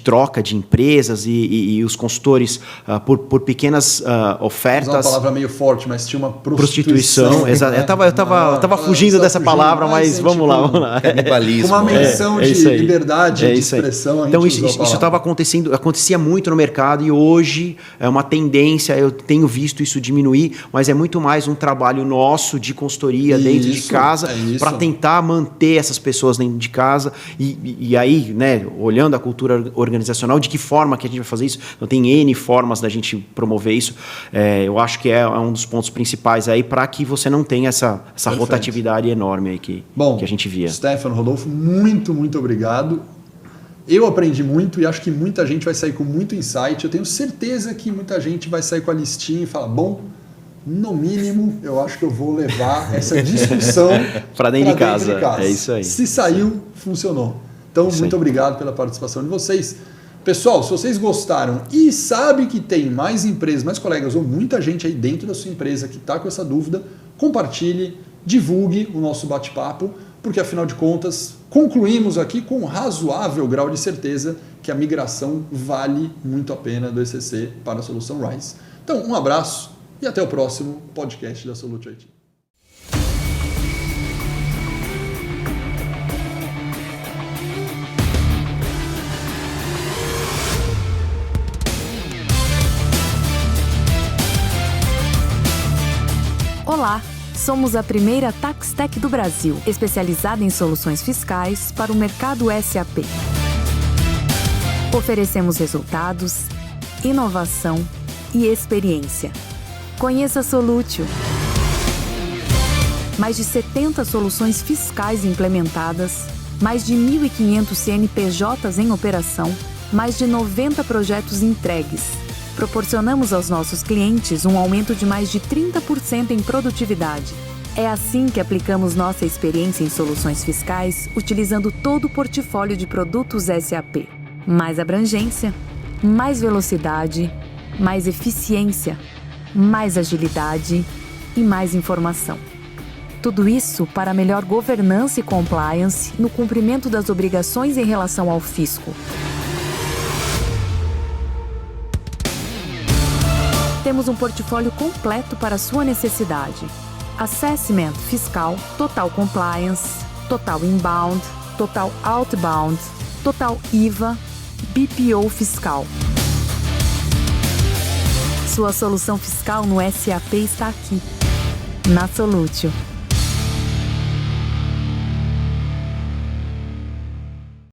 troca de empresas e os consultores por pequenas ofertas. Uma palavra meio forte, mas tinha uma prostituição. Exato. Eu estava fugindo dessa palavra, mas vamos lá. Canibalismo. Com uma menção de liberdade de expressão. Então isso estava acontecendo, acontecia muito no mercado, e hoje é uma tendência, eu tenho visto isso diminuir, mas é muito mais um trabalho nosso de consultoria dentro de casa para tentar manter essas pessoas dentro de casa e aí, né, olhando a cultura organizacional, de que forma que a gente vai fazer isso? Então, tem N formas da gente promover isso. Eu acho que é um dos pontos principais aí para que você não tenha essa rotatividade enorme aí que a gente via. Stefano, Rodolfo, muito, muito obrigado. Eu aprendi muito e acho que muita gente vai sair com muito insight. Eu tenho certeza que muita gente vai sair com a listinha e falar, no mínimo, eu acho que eu vou levar essa discussão para dentro de casa. É isso aí. Se saiu, funcionou. Então, muito obrigado pela participação de vocês. Pessoal, se vocês gostaram e sabem que tem mais empresas, mais colegas ou muita gente aí dentro da sua empresa que está com essa dúvida, compartilhe, divulgue o nosso bate-papo, porque afinal de contas, concluímos aqui com um razoável grau de certeza que a migração vale muito a pena do ECC para a solução RISE. Então, um abraço. E até o próximo podcast da Solute IT. Olá, somos a primeira Tax Tech do Brasil, especializada em soluções fiscais para o mercado SAP. Oferecemos resultados, inovação e experiência. Conheça a Solutio. Mais de 70 soluções fiscais implementadas, mais de 1.500 CNPJs em operação, mais de 90 projetos entregues. Proporcionamos aos nossos clientes um aumento de mais de 30% em produtividade. É assim que aplicamos nossa experiência em soluções fiscais, utilizando todo o portfólio de produtos SAP. Mais abrangência, mais velocidade, mais eficiência, mais agilidade e mais informação. Tudo isso para melhor governança e compliance no cumprimento das obrigações em relação ao fisco. Temos um portfólio completo para a sua necessidade. Assessment fiscal, Total Compliance, Total Inbound, Total Outbound, Total IVA, BPO fiscal. Sua solução fiscal no SAP está aqui, na Solutio.